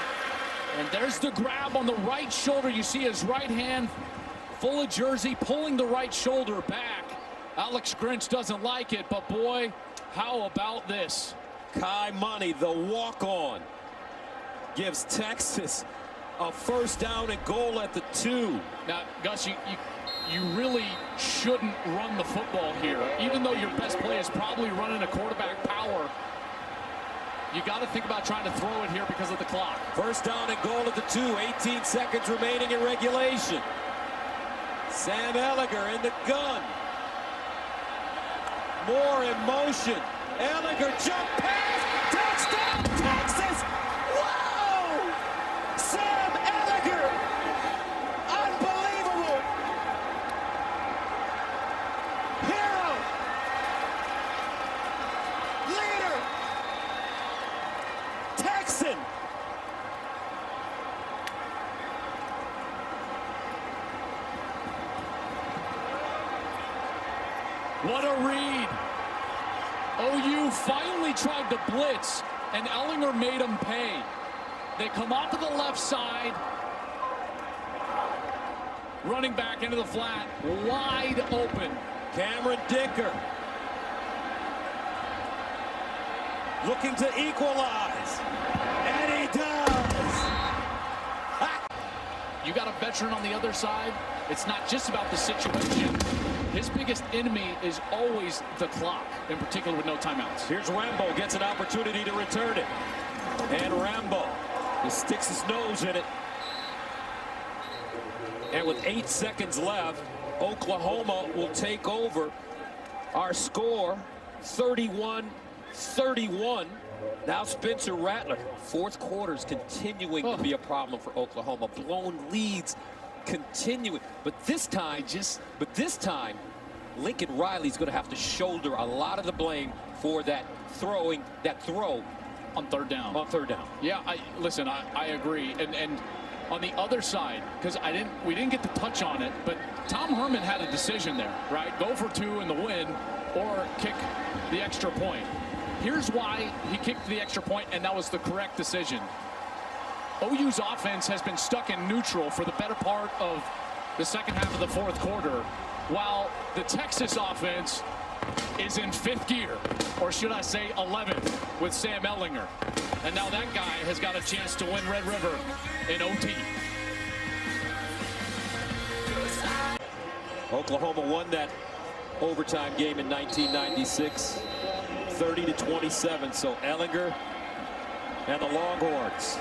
And there's the grab on the right shoulder. You see his right hand full of jersey, pulling the right shoulder back. Alex Grinch doesn't like it, but boy, how about this? Kai Money, the walk-on, gives Texas a first down and goal at the 2. Now, Gus, you really shouldn't run the football here. Even though your best play is probably running a quarterback power, you got to think about trying to throw it here because of the clock. First down and goal at the 2. 18 seconds remaining in regulation. Sam Ehlinger in the gun. Moore in motion. Ehlinger jump pass. Touchdown, Texas. Whoa! Sam Ehlinger. Unbelievable. Hero. Leader. Texan. What a read. OU finally tried to blitz, and Ehlinger made them pay. They come out to the left side. Running back into the flat, wide open. Cameron Dicker looking to equalize, and he does. You got a veteran on the other side. It's not just about the situation. His biggest enemy is always the clock, in particular with no timeouts. Here's Rambo, gets an opportunity to return it. And Rambo just sticks his nose in it. And with 8 seconds left, Oklahoma will take over. Our score, 31-31. Now Spencer Rattler. Fourth quarter's continuing to be a problem for Oklahoma. Blown leads continuing. But this time, Lincoln Riley's going to have to shoulder a lot of the blame for that throw on third down. Yeah, listen, I agree. And on the other side, because we didn't get to touch on it, but Tom Herman had a decision there, right? Go for 2 in the win or kick the extra point. Here's why he kicked the extra point, and that was the correct decision. OU's offense has been stuck in neutral for the better part of the second half of the fourth quarter, while the Texas offense is in 5th gear, or should I say 11th, with Sam Ehlinger. And now that guy has got a chance to win Red River in OT. Oklahoma won that overtime game in 1996, 30-27. So Ehlinger and the Longhorns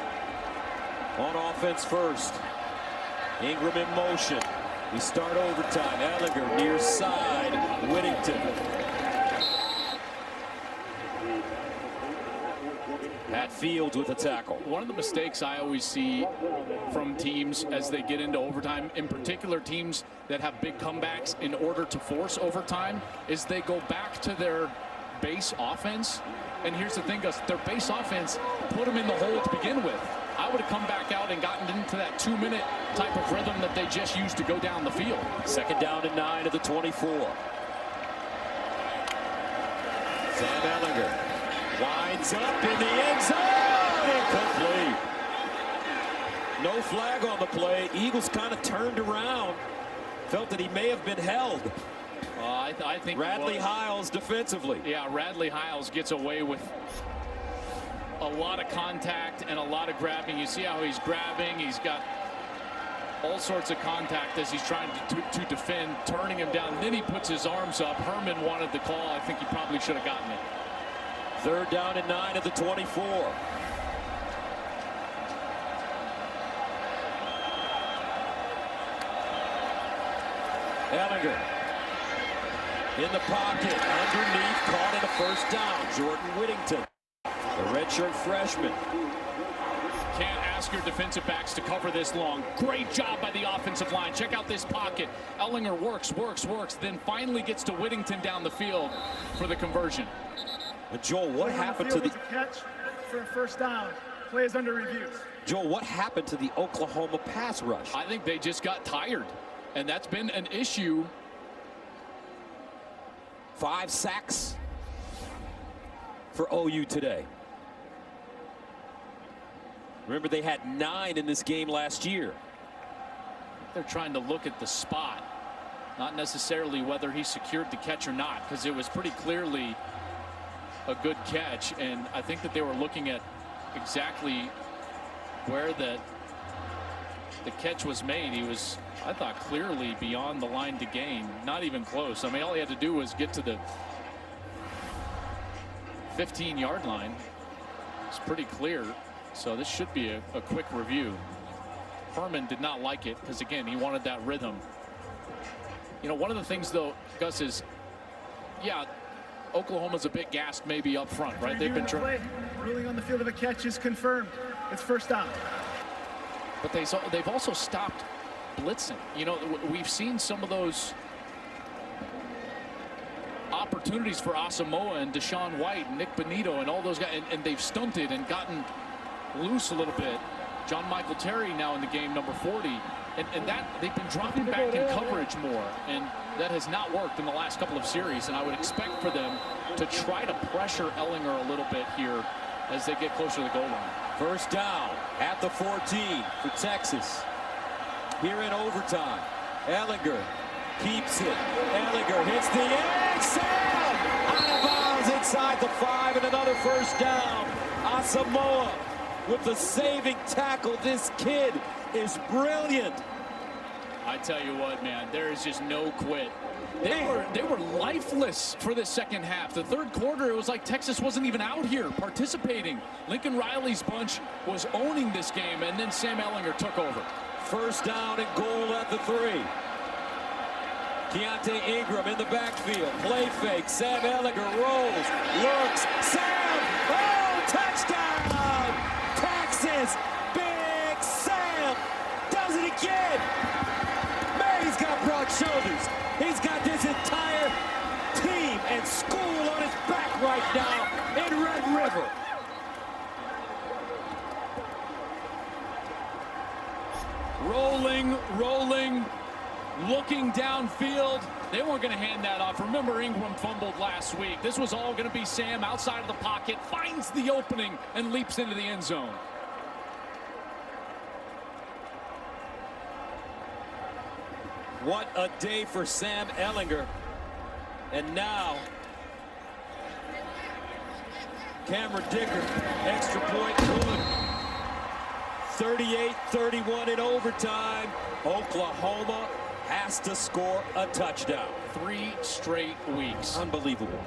on offense first. Ingram in motion. We start overtime. Ehlinger near side. Whittington. Pat Fields with a tackle. One of the mistakes I always see from teams as they get into overtime, in particular teams that have big comebacks in order to force overtime, is they go back to their base offense. And here's the thing, Gus, their base offense put them in the hole to begin with. I would have come back out and gotten into that 2-minute type of rhythm that they just used to go down the field. Second down and 9 at the 24. Sam Ehlinger winds up in the end zone. Incomplete. No flag on the play. Eagles kind of turned around. Felt that he may have been held. I think Radley Hiles defensively. Yeah, Radley Hiles gets away with a lot of contact and a lot of grabbing. You see how he's grabbing. He's got all sorts of contact as he's trying to defend, turning him down. Then he puts his arms up. Herman wanted the call. I think he probably should have gotten it. Third down and 9 at the 24. Ehlinger in the pocket, underneath, caught at a first down. Jordan Whittington, the redshirt freshman. Can't ask your defensive backs to cover this long. Great job by the offensive line. Check out this pocket. Ehlinger works, then finally gets to Whittington down the field for the conversion. But Joel, what happened to the catch for a first down? Play is under review. Joel, what happened to the Oklahoma pass rush? I think they just got tired, and that's been an issue. 5 sacks for OU today. Remember, they had 9 in this game last year. They're trying to look at the spot, not necessarily whether he secured the catch or not, because it was pretty clearly a good catch, and I think that they were looking at exactly where the catch was made. He was, I thought, clearly beyond the line to gain, not even close. I mean, all he had to do was get to the 15-yard line. It's pretty clear. So this should be a quick review. Herman did not like it because, again, he wanted that rhythm. You know, one of the things, though, Gus, is, yeah, Oklahoma's a bit gassed maybe up front, right? They've been trying. Ruling on the field of a catch is confirmed. It's first down. But they've also stopped blitzing. You know, we've seen some of those opportunities for Asamoah and Deshaun White and Nick Bonito and all those guys, and they've stunted and gotten loose a little bit. John Michael Terry now in the game, number 40. And that they've been dropping back in coverage more, and that has not worked in the last couple of series. And I would expect for them to try to pressure Ehlinger a little bit here as they get closer to the goal line. First down at the 14 for Texas. Here in overtime, Ehlinger keeps it. Ehlinger hits the edge. Sam out of bounds inside the 5, and another first down. Asamoah with the saving tackle. This kid is brilliant. I tell you what, man, there is just no quit. They were lifeless for the second half. The third quarter, it was like Texas wasn't even out here participating. Lincoln Riley's bunch was owning this game, and then Sam Ehlinger took over. First down and goal at the 3. Keontae Ingram in the backfield. Play fake. Sam Ehlinger rolls, looks. Sam! Oh, touchdown! Texas! Big Sam does it again! Man, he's got broad shoulders. He's got this entire team and school on his back right now in Red River. Rolling, looking downfield. They weren't going to hand that off. Remember, Ingram fumbled last week. This was all going to be Sam outside of the pocket, finds the opening, and leaps into the end zone. What a day for Sam Ehlinger. And now, Cameron Dicker, extra point good. 38-31 in overtime. Oklahoma has to score a touchdown. 3 straight weeks. Unbelievable.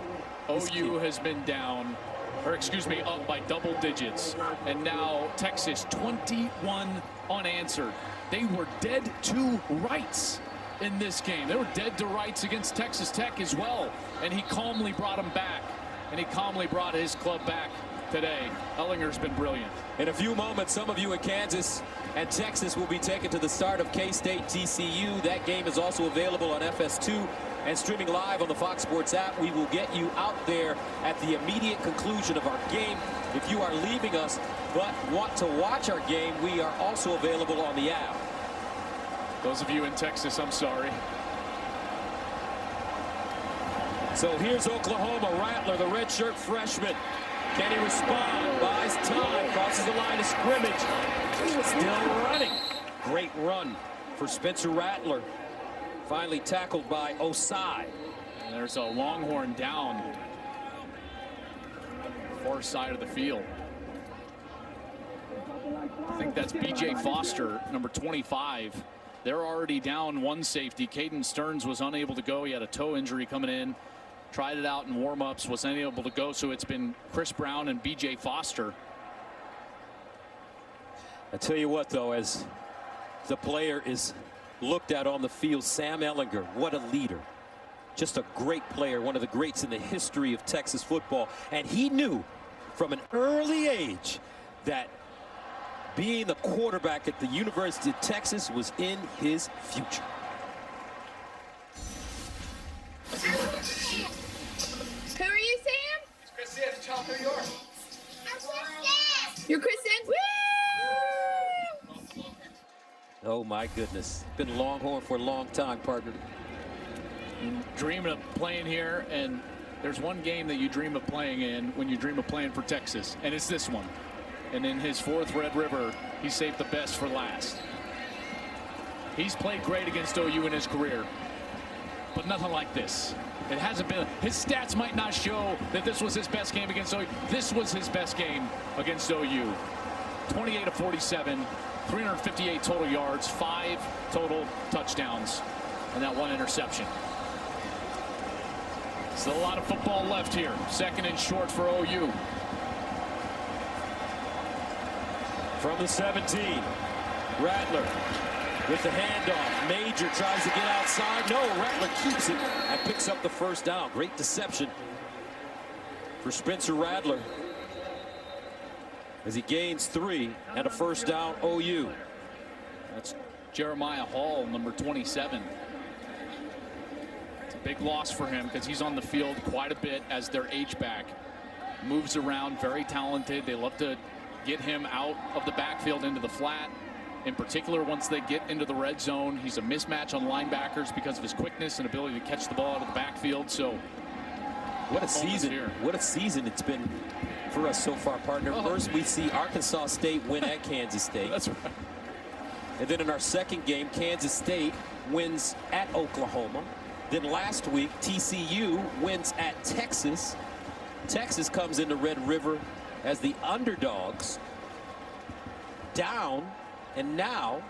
OU has been down, or excuse me, up by double digits. And now Texas 21 unanswered. They were dead to rights in this game. They were dead to rights against Texas Tech as well. And he calmly brought them back. And he calmly brought his club back today. Ehlinger's been brilliant. In a few moments, some of you in Kansas and Texas will be taken to the start of K-State TCU. That game is also available on FS2 and streaming live on the Fox Sports app. We will get you out there at the immediate conclusion of our game. If you are leaving us but want to watch our game, we are also available on the app. Those of you in Texas, I'm sorry. So here's Oklahoma. Rattler, the redshirt freshman. Can he respond? Buys time. Crosses the line of scrimmage. Still running. Great run for Spencer Rattler. Finally tackled by Osai. And there's a Longhorn down. Far side of the field. I think that's B.J. Foster, number 25. They're already down one safety. Caden Stearns was unable to go. He had a toe injury coming in. Tried it out in warm-ups, was unable to go. So it's been Chris Brown and B.J. Foster. I tell you what, though, as the player is looked at on the field, Sam Ehlinger, what a leader. Just a great player, one of the greats in the history of Texas football. And he knew from an early age that being the quarterback at the University of Texas was in his future. Who are you, Sam? It's Chris Sims, Charles, New York. You're Chris Sims? Woo! Oh, my goodness. Been Longhorn for a long time, partner. Dreaming of playing here, and there's one game that you dream of playing in when you dream of playing for Texas, and it's this one. And in his 4th Red River, he saved the best for last. He's played great against OU in his career, but nothing like this. It hasn't been. His stats might not show that this was his best game against OU. This was his best game against OU. 28 of 47, 358 total yards, 5 total touchdowns, and that 1 interception. Still a lot of football left here. 2nd and short for OU. From the 17, Rattler with the handoff. Major tries to get outside. No, Rattler keeps it and picks up the first down. Great deception for Spencer Rattler as he gains 3 and a first down OU. That's Jeremiah Hall, number 27. It's a big loss for him because he's on the field quite a bit as their H-back. Moves around, very talented. They love to get him out of the backfield into the flat. In particular, once they get into the red zone, he's a mismatch on linebackers because of his quickness and ability to catch the ball out of the backfield. So what a season here. What a season it's been for us so far, partner. First, we see Arkansas State win at Kansas State. That's right. And then in our second game, Kansas State wins at Oklahoma. Then last week, TCU wins at Texas. Texas comes into Red River as the underdogs, down, and now,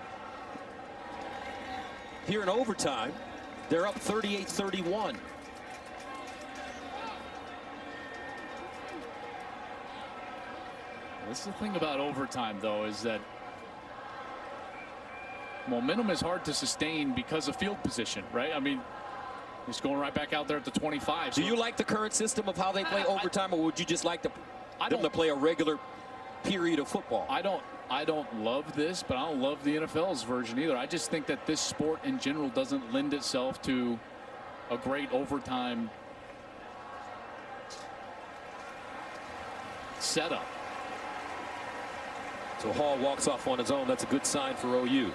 here in overtime, they're up 38-31. This is the thing about overtime, though, is that momentum is hard to sustain because of field position, right? I mean, he's going right back out there at the 25. Do you like the current system of how they play overtime, or would you just like them to play a regular period of football? I don't love this, but I don't love the NFL's version either. I just think that this sport in general doesn't lend itself to a great overtime setup. So Hall walks off on his own. That's a good sign for OU.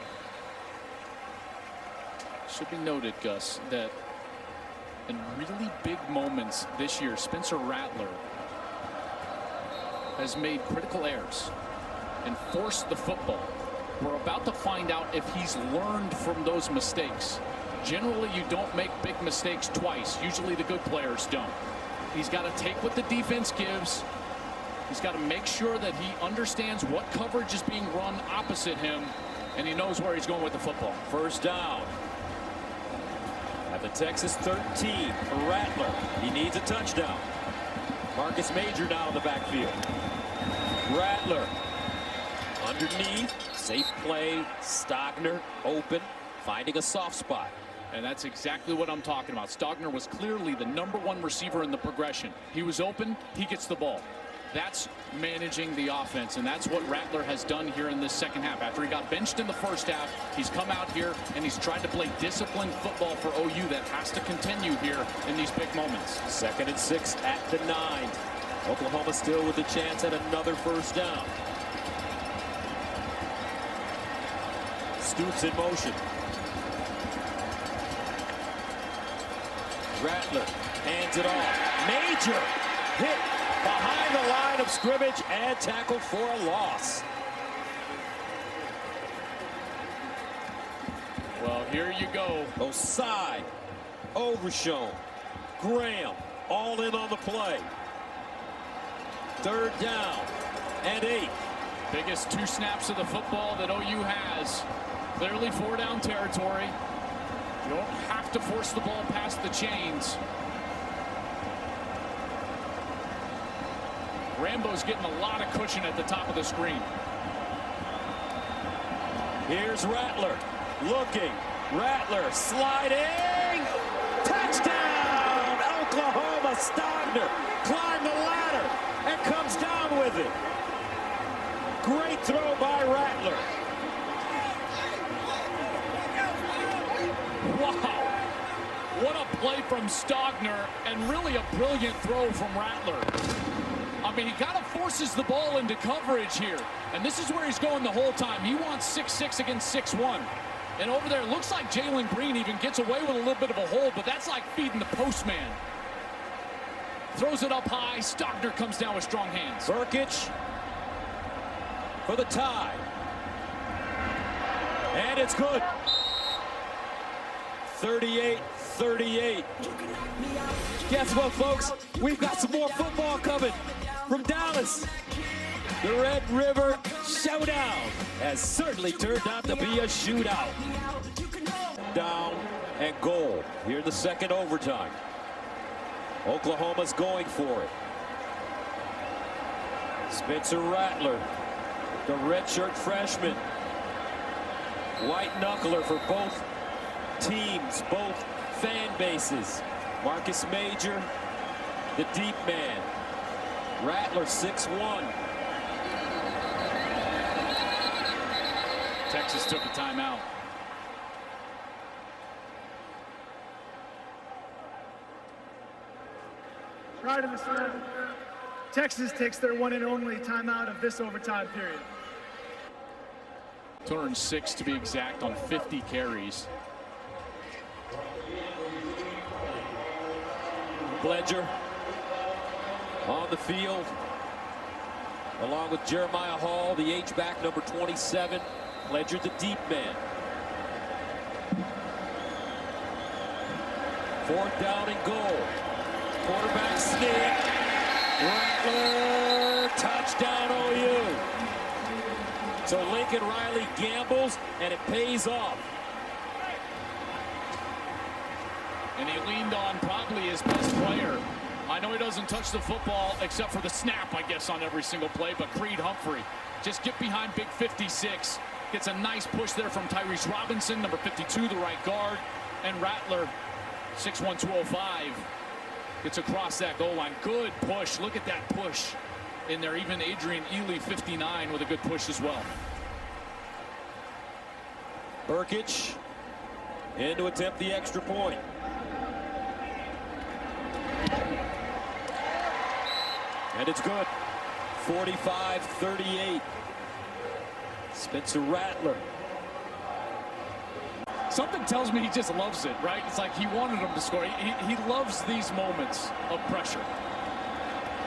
Should be noted, Gus, that in really big moments this year, Spencer Rattler has made critical errors and forced the football. We're about to find out if he's learned from those mistakes. Generally, you don't make big mistakes twice. Usually the good players don't. He's got to take what the defense gives. He's got to make sure that he understands what coverage is being run opposite him, and he knows where he's going with the football. First down at the Texas 13 for Rattler. He needs a touchdown. Marcus Major now in the backfield. Rattler underneath, safe play. Stogner open, finding a soft spot. And that's exactly what I'm talking about. Stogner was clearly the #1 receiver in the progression. He was open, he gets the ball. That's managing the offense, and that's what Rattler has done here in this second half. After he got benched in the first half, he's come out here and he's tried to play disciplined football for OU. That has to continue here in these big moments. 2nd and 6 at the 9. Oklahoma still with a chance at another first down. Stoops in motion. Rattler hands it off. Major hit behind the line of scrimmage and tackled for a loss. Well, here you go. Osai, Overshown, Graham, all in on the play. 3rd down and 8. Biggest 2 snaps of the football that OU has. Clearly 4-down territory. You don't have to force the ball past the chains. Rambo's getting a lot of cushion at the top of the screen. Here's Rattler looking. Rattler sliding. Touchdown! Oklahoma. Stogner climbed the ladder and comes down with it. Great throw by Rattler. Wow. What a play from Stogner, and really a brilliant throw from Rattler. I mean, he kind of forces the ball into coverage here. And this is where he's going the whole time. He wants 6'6" against 6'1". And over there, it looks like Jalen Green even gets away with a little bit of a hold, but that's like feeding the postman. Throws it up high. Stogner comes down with strong hands. Burkich for the tie. And it's good. 38-38. Guess what, folks? We've got some more football coming from Dallas. The Red River Showdown has certainly turned out to be a shootout. Down and goal. Here in the second overtime. Oklahoma's going for it. Spencer Rattler, the redshirt freshman. White knuckler for both teams, both fan bases. Marcus Major, the deep man. Rattler 6'1". Texas took a timeout. Right in the center. Texas takes their one and only timeout of this overtime period. 206 to be exact on 50 carries. Pledger on the field, along with Jeremiah Hall, the H-back, number 27. Pledger, the deep man. 4th down and goal. Quarterback sneak. Rattler, touchdown OU. So Lincoln Riley gambles, and it pays off. And he leaned on probably his best player. I know he doesn't touch the football except for the snap, I guess, on every single play, but Creed Humphrey just get behind big 56. Gets a nice push there from Tyrese Robinson, number 52, the right guard. And Rattler, 6'1", 205, gets across that goal line. Good push. Look at that push in there. Even Adrian Ely, 59, with a good push as well. Burkich in to attempt the extra point. And it's good. 45-38. Spencer Rattler. Something tells me he just loves it, right? It's like he wanted him to score. He loves these moments of pressure.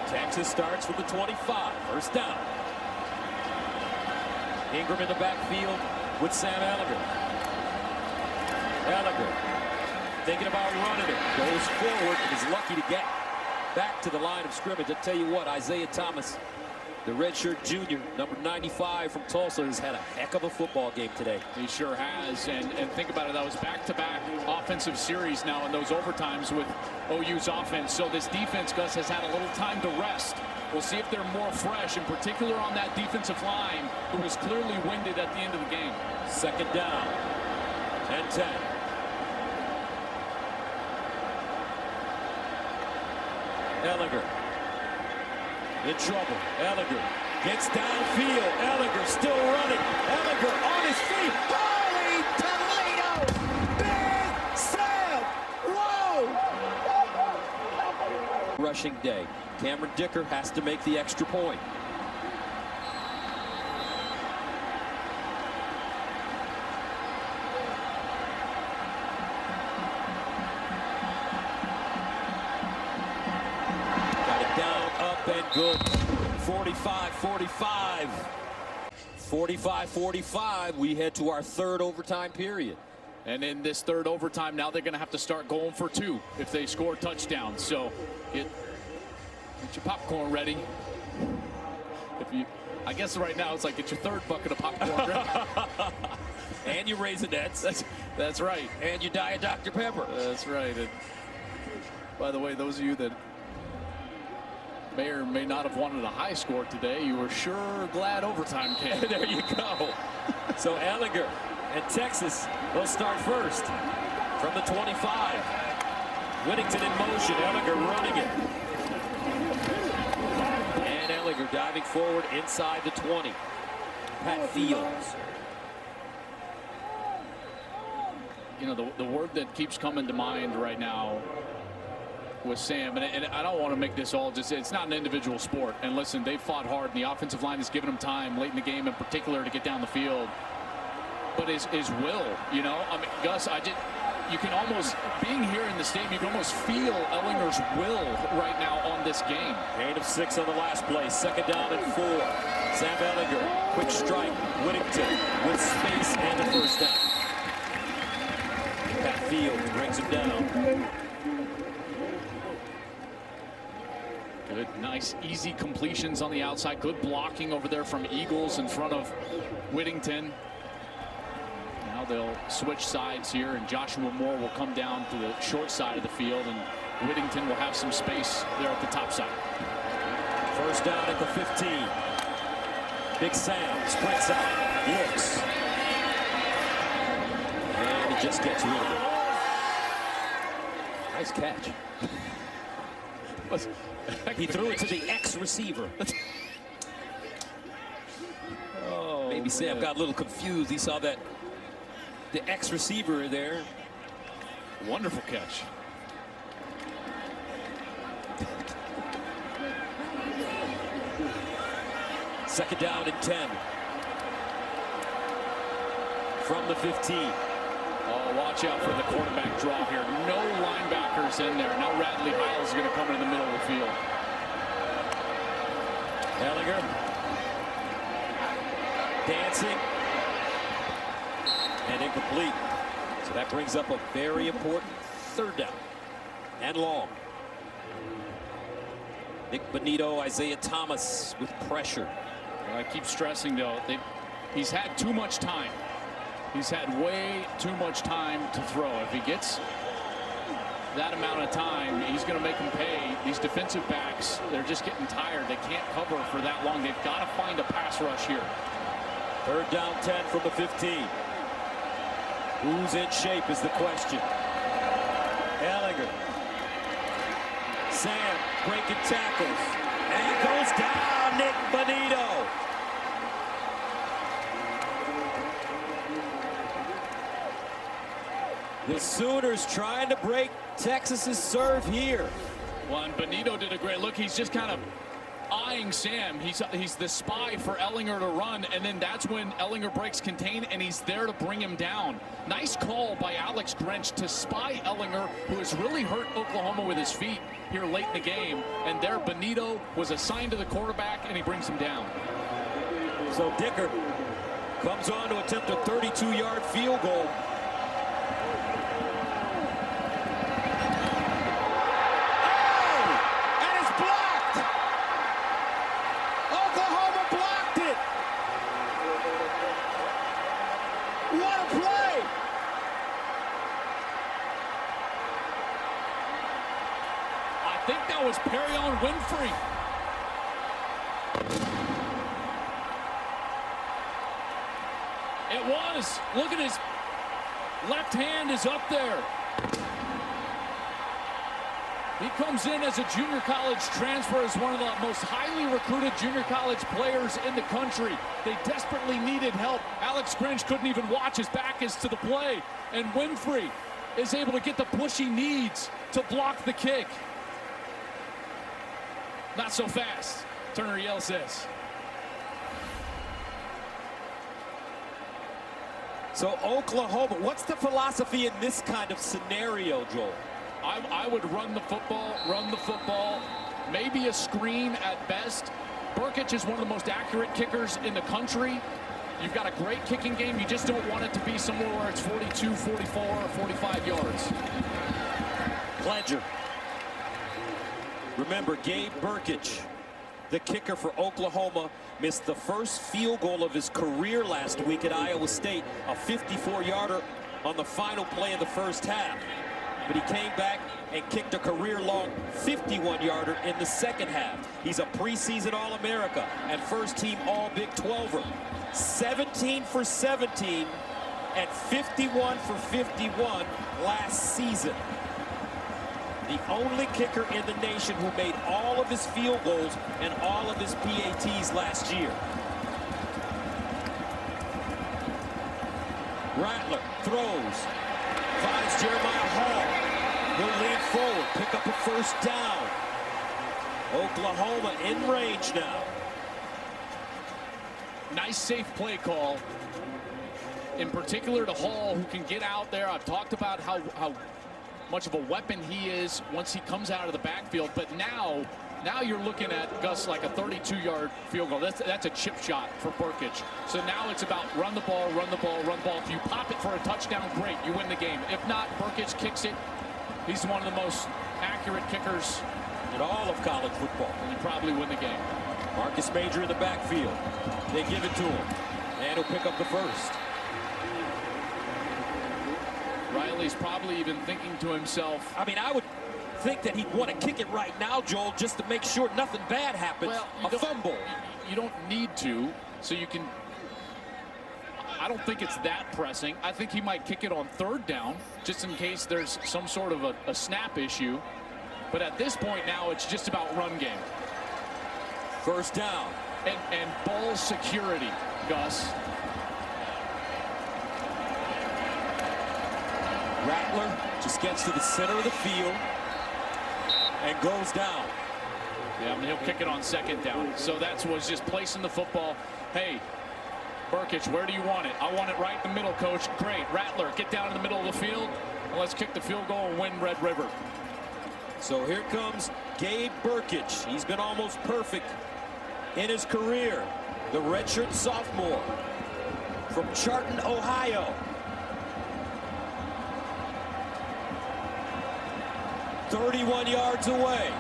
Texas starts from the 25. First down. Ingram in the backfield with Sam Ehlinger. Ehlinger thinking about running it. Goes forward and is lucky to get back to the line of scrimmage. I tell you what, Isaiah Thomas, the redshirt junior, number 95 from Tulsa, has had a heck of a football game today. He sure has. And think about it, that was back-to-back offensive series now in those overtimes with OU's offense. So this defense, Gus, has had a little time to rest. We'll see if they're more fresh, in particular on that defensive line, who was clearly winded at the end of the game. 2nd down and 10. Ehlinger in trouble. Ehlinger gets downfield. Ehlinger still running. Ehlinger on his feet. Holy Toledo! Big Sam! Whoa! Rushing day. Cameron Dicker has to make the extra point. And good. 45-45. 45-45. We head to our 3rd overtime period. And in this 3rd overtime, now they're going to have to start going for 2 if they score touchdowns. So get your popcorn ready. I guess right now it's like get your 3rd bucket of popcorn ready. And your Raisinets. That's right. And your Diet Dr. Pepper. That's right. And by the way, those of you that may or may not have wanted a high score today, you were sure glad overtime came. There you go. So Ehlinger and Texas will start first from the 25. Whittington in motion. Ehlinger running it. And Ehlinger diving forward inside the 20. Pat Fields. You know, the word that keeps coming to mind right now with Sam, and I don't want to make this all just, it's not an individual sport. And listen, they fought hard, and the offensive line has given them time late in the game in particular to get down the field. But his will, you know, I mean, Gus, you can almost, being here in the stadium, you can almost feel Ehlinger's will right now on this game. 8 of 6 on the last play. 2nd down and 4. Sam Ehlinger, quick strike. Whittington with space and a first down. Pat Fields brings him down. Good, nice, easy completions on the outside. Good blocking over there from Eagles in front of Whittington. Now they'll switch sides here, and Joshua Moore will come down to the short side of the field, and Whittington will have some space there at the top side. First down at the 15. Big Sam sprints out, looks, and he just gets rid of it. Nice catch. He threw it to the ex-receiver. Oh, maybe Sam got a little confused. He saw that the ex-receiver there. Wonderful catch. Second down and 10. From the 15. Oh, watch out for the quarterback draw here. No linebackers in there. Now Radley Hiles is going to come in the middle of the field. Ehlinger. Dancing. And incomplete. So that brings up a very important third down. And long. Nick Bonitto, Isaiah Thomas with pressure. I keep stressing, though, he's had too much time. He's had way too much time to throw. If he gets that amount of time, he's going to make them pay. These defensive backs, they're just getting tired. They can't cover for that long. They've got to find a pass rush here. Third down 10 from the 15. Who's in shape is the question. Ehlinger. Sam breaking tackles. And goes down, Nick Bonitto. The Sooners trying to break Texas's serve here. Well, and Bonitto did a great look. He's just kind of eyeing Sam. He's the spy for Ehlinger to run, and then that's when Ehlinger breaks contain, and he's there to bring him down. Nice call by Alex Grinch to spy Ehlinger, who has really hurt Oklahoma with his feet here late in the game. And there Bonitto was assigned to the quarterback, and he brings him down. So Dicker comes on to attempt a 32-yard field goal. I think that was Perrion Winfrey. It was. Look at his left hand is up there. He comes in as a junior college transfer, as one of the most highly recruited junior college players in the country. They desperately needed help. Alex Grinch couldn't even watch. His back is to the play. And Winfrey is able to get the push he needs to block the kick. Not so fast, Turner Yell says. So Oklahoma, what's the philosophy in this kind of scenario, Joel? I would run the football, maybe a screen at best. Burkich is one of the most accurate kickers in the country. You've got a great kicking game. You just don't want it to be somewhere where it's 42, 44, or 45 yards. Pledger. Remember, Gabe Burkich, the kicker for Oklahoma, missed the first field goal of his career last week at Iowa State, a 54-yarder on the final play of the first half. But he came back and kicked a career-long 51-yarder in the second half. He's a preseason All-America and first-team All-Big 12er. 17 for 17 and 51 for 51 last season. The only kicker in the nation who made all of his field goals and all of his PATs last year. Rattler throws, finds Jeremiah Hall. He'll lean forward, pick up a first down. Oklahoma in range now. Nice safe play call, in particular to Hall, who can get out there. I've talked about how much of a weapon he is once he comes out of the backfield, but now you're looking at, Gus, like a 32-yard field goal. That's a chip shot for Burkich. So now it's about run the ball, run the ball, run the ball. If you pop it for a touchdown, great, you win the game. If not, Burkich kicks it. He's one of the most accurate kickers in all of college football. And you probably win the game. Marcus Major in the backfield. They give it to him, and he'll pick up the first. Riley's probably even thinking to himself, I mean, I would think that he'd want to kick it right now, Joel, just to make sure nothing bad happens. Well, a fumble. You don't need to, so you can. I don't think it's that pressing. I think he might kick it on third down, just in case there's some sort of a snap issue. But at this point now, it's just about run game. First down. And ball security, Gus. Rattler just gets to the center of the field and goes down. Yeah, I mean, he'll kick it on second down. So that was just placing the football. Hey, Burkich, where do you want it? I want it right in the middle, coach. Great. Rattler, get down in the middle of the field. And let's kick the field goal and win Red River. So here comes Gabe Burkich. He's been almost perfect in his career. The redshirt sophomore from Charlton, Ohio. 31 yards away.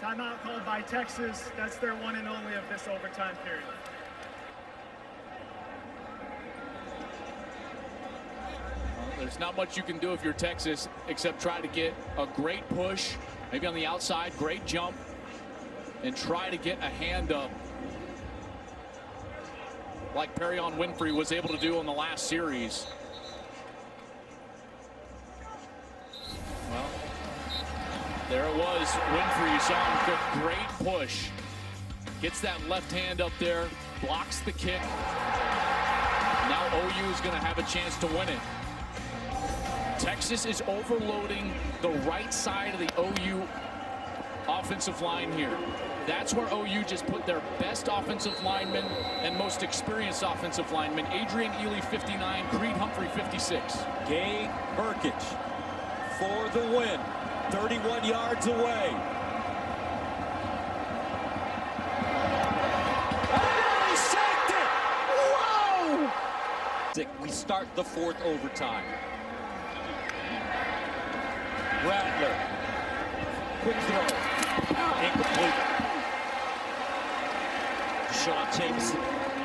Timeout called by Texas. That's their one and only of this overtime period. There's not much you can do if you're Texas except try to get a great push, maybe on the outside, great jump, and try to get a hand up like Perrion Winfrey was able to do in the last series. Well, there it was. Winfrey, you saw him get great push. Gets that left hand up there, blocks the kick. Now OU is going to have a chance to win it. Texas is overloading the right side of the OU offensive line here. That's where OU just put their best offensive lineman and most experienced offensive lineman. Adrian Ely, 59, Creed Humphrey, 56. Gabe Burkich for the win, 31 yards away. Oh, he sacked it! Whoa! We start the fourth overtime. Rattler, quick throw, incomplete. Deshaun Jameson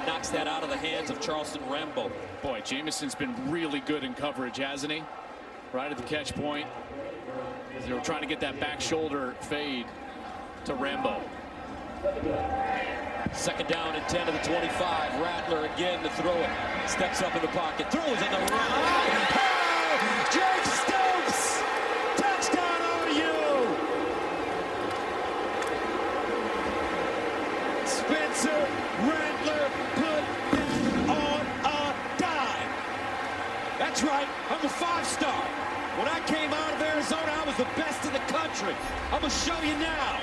knocks that out of the hands of Charleston Rambo. Boy, Jameson's been really good in coverage, hasn't he? Right at the catch point. They were trying to get that back shoulder fade to Rambo. Second down and 10 to the 25. Rattler again to throw it. Steps up in the pocket, throws in the run. Oh, Jake Stokes! Touchdown OU! Spencer Rattler put that on a dime. That's right, I'm a five-star. When I came out of Arizona, I was the best in the country. I'm gonna show you now.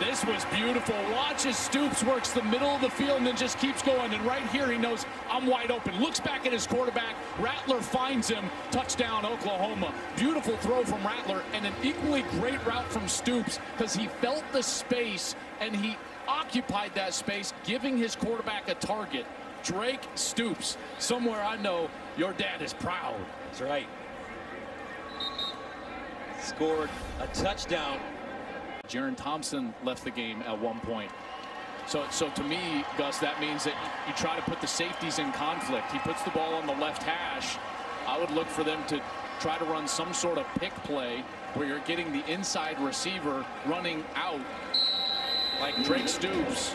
This was beautiful. Watch as Stoops works the middle of the field and then just keeps going. And right here, he knows I'm wide open. Looks back at his quarterback. Rattler finds him. Touchdown, Oklahoma. Beautiful throw from Rattler and an equally great route from Stoops because he felt the space and he occupied that space, giving his quarterback a target. Drake Stoops. Somewhere I know your dad is proud. That's right. Scored a touchdown. Jaron Thompson left the game at one point. So to me, Gus, that means that you try to put the safeties in conflict. He puts the ball on the left hash. I would look for them to try to run some sort of pick play where you're getting the inside receiver running out like Drake Stoops,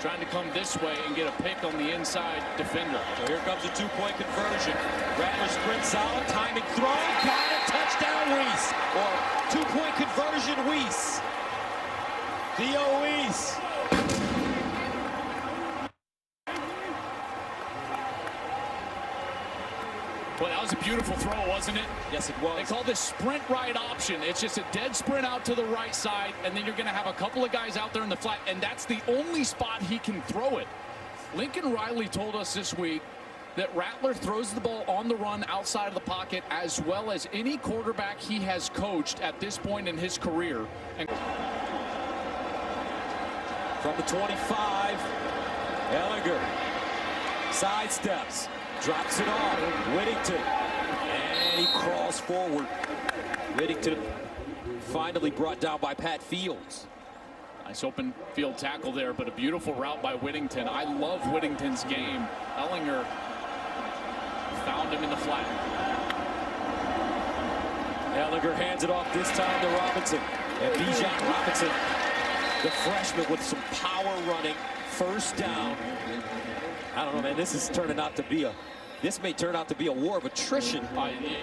trying to come this way and get a pick on the inside defender. So here comes a two-point conversion. Rattler sprints out, timing throw, got it, touchdown Weiss. Or two-point conversion Weiss. Theo Weiss. Well, that was a beautiful throw, wasn't it? Yes, it was. They call this sprint right option. It's just a dead sprint out to the right side, and then you're going to have a couple of guys out there in the flat, and that's the only spot he can throw it. Lincoln Riley told us this week that Rattler throws the ball on the run outside of the pocket as well as any quarterback he has coached at this point in his career. And from the 25, Ehlinger sidesteps, drops it off, Whittington, and he crawls forward. Whittington finally brought down by Pat Fields. Nice open field tackle there, but a beautiful route by Whittington. I love Whittington's game. Ehlinger found him in the flat. Ehlinger hands it off this time to Robinson. And Bijan Robinson, the freshman, with some power running. First down. I don't know, man. This may turn out to be a war of attrition.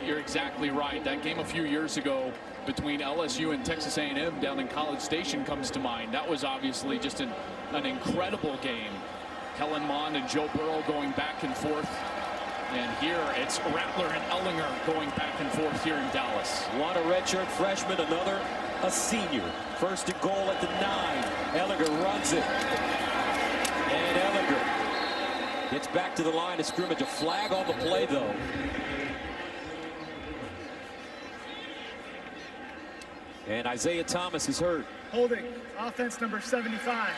You're exactly right. That game a few years ago between LSU and Texas A&M down in College Station comes to mind. That was obviously just an incredible game. Kellen Mond and Joe Burrow going back and forth. And here it's Rattler and Ellinger going back and forth here in Dallas. One a redshirt freshman, another a senior. First and goal at the 9. Ellinger runs it. And Ellinger gets back to the line of scrimmage. A flag on the play, though. And Isaiah Thomas is hurt. Holding, offense number 75.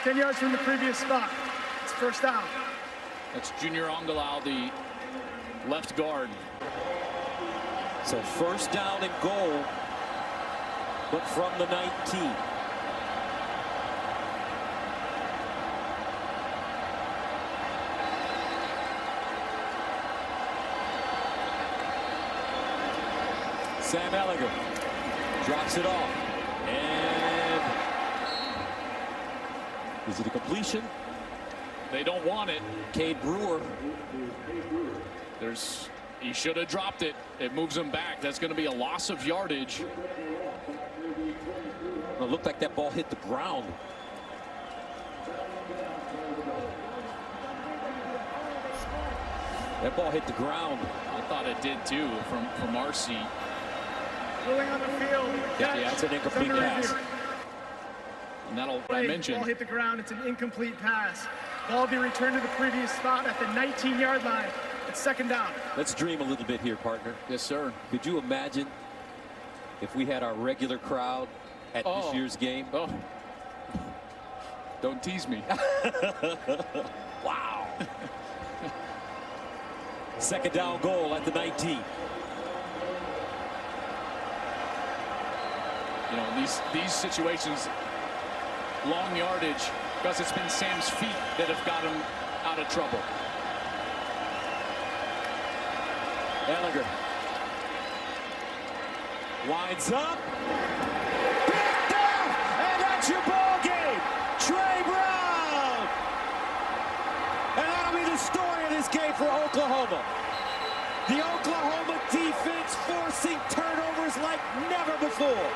10 yards from the previous spot. It's first down. That's Junior Ongalau, the left guard. So first down and goal, but from the 19. Sam Ellinger drops it off. And is it a completion? They don't want it. Cade Brewer. He should have dropped it. It moves him back. That's going to be a loss of yardage. It looked like that ball hit the ground. That ball hit the ground. I thought it did too from our seat. Ruling on the field. Yeah, it's an incomplete pass. And that'll, I Ball mentioned, hit the ground. It's an incomplete pass. Ball be returned to the previous spot at the 19-yard line. It's second down. Let's dream a little bit here, partner. yes, sir. Could you imagine if we had our regular crowd at this year's game? Oh, don't tease me. Wow. Second down goal at the 19. You know, these situations, long yardage, because it's been Sam's feet that have got him out of trouble. Ellinger winds up, picked up, and that's your ball game. Trey Brown, and that'll be the story of this game for Oklahoma. The Oklahoma defense forcing turnovers like never before.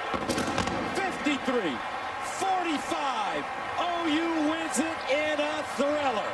53-45. OU wins it in a thriller.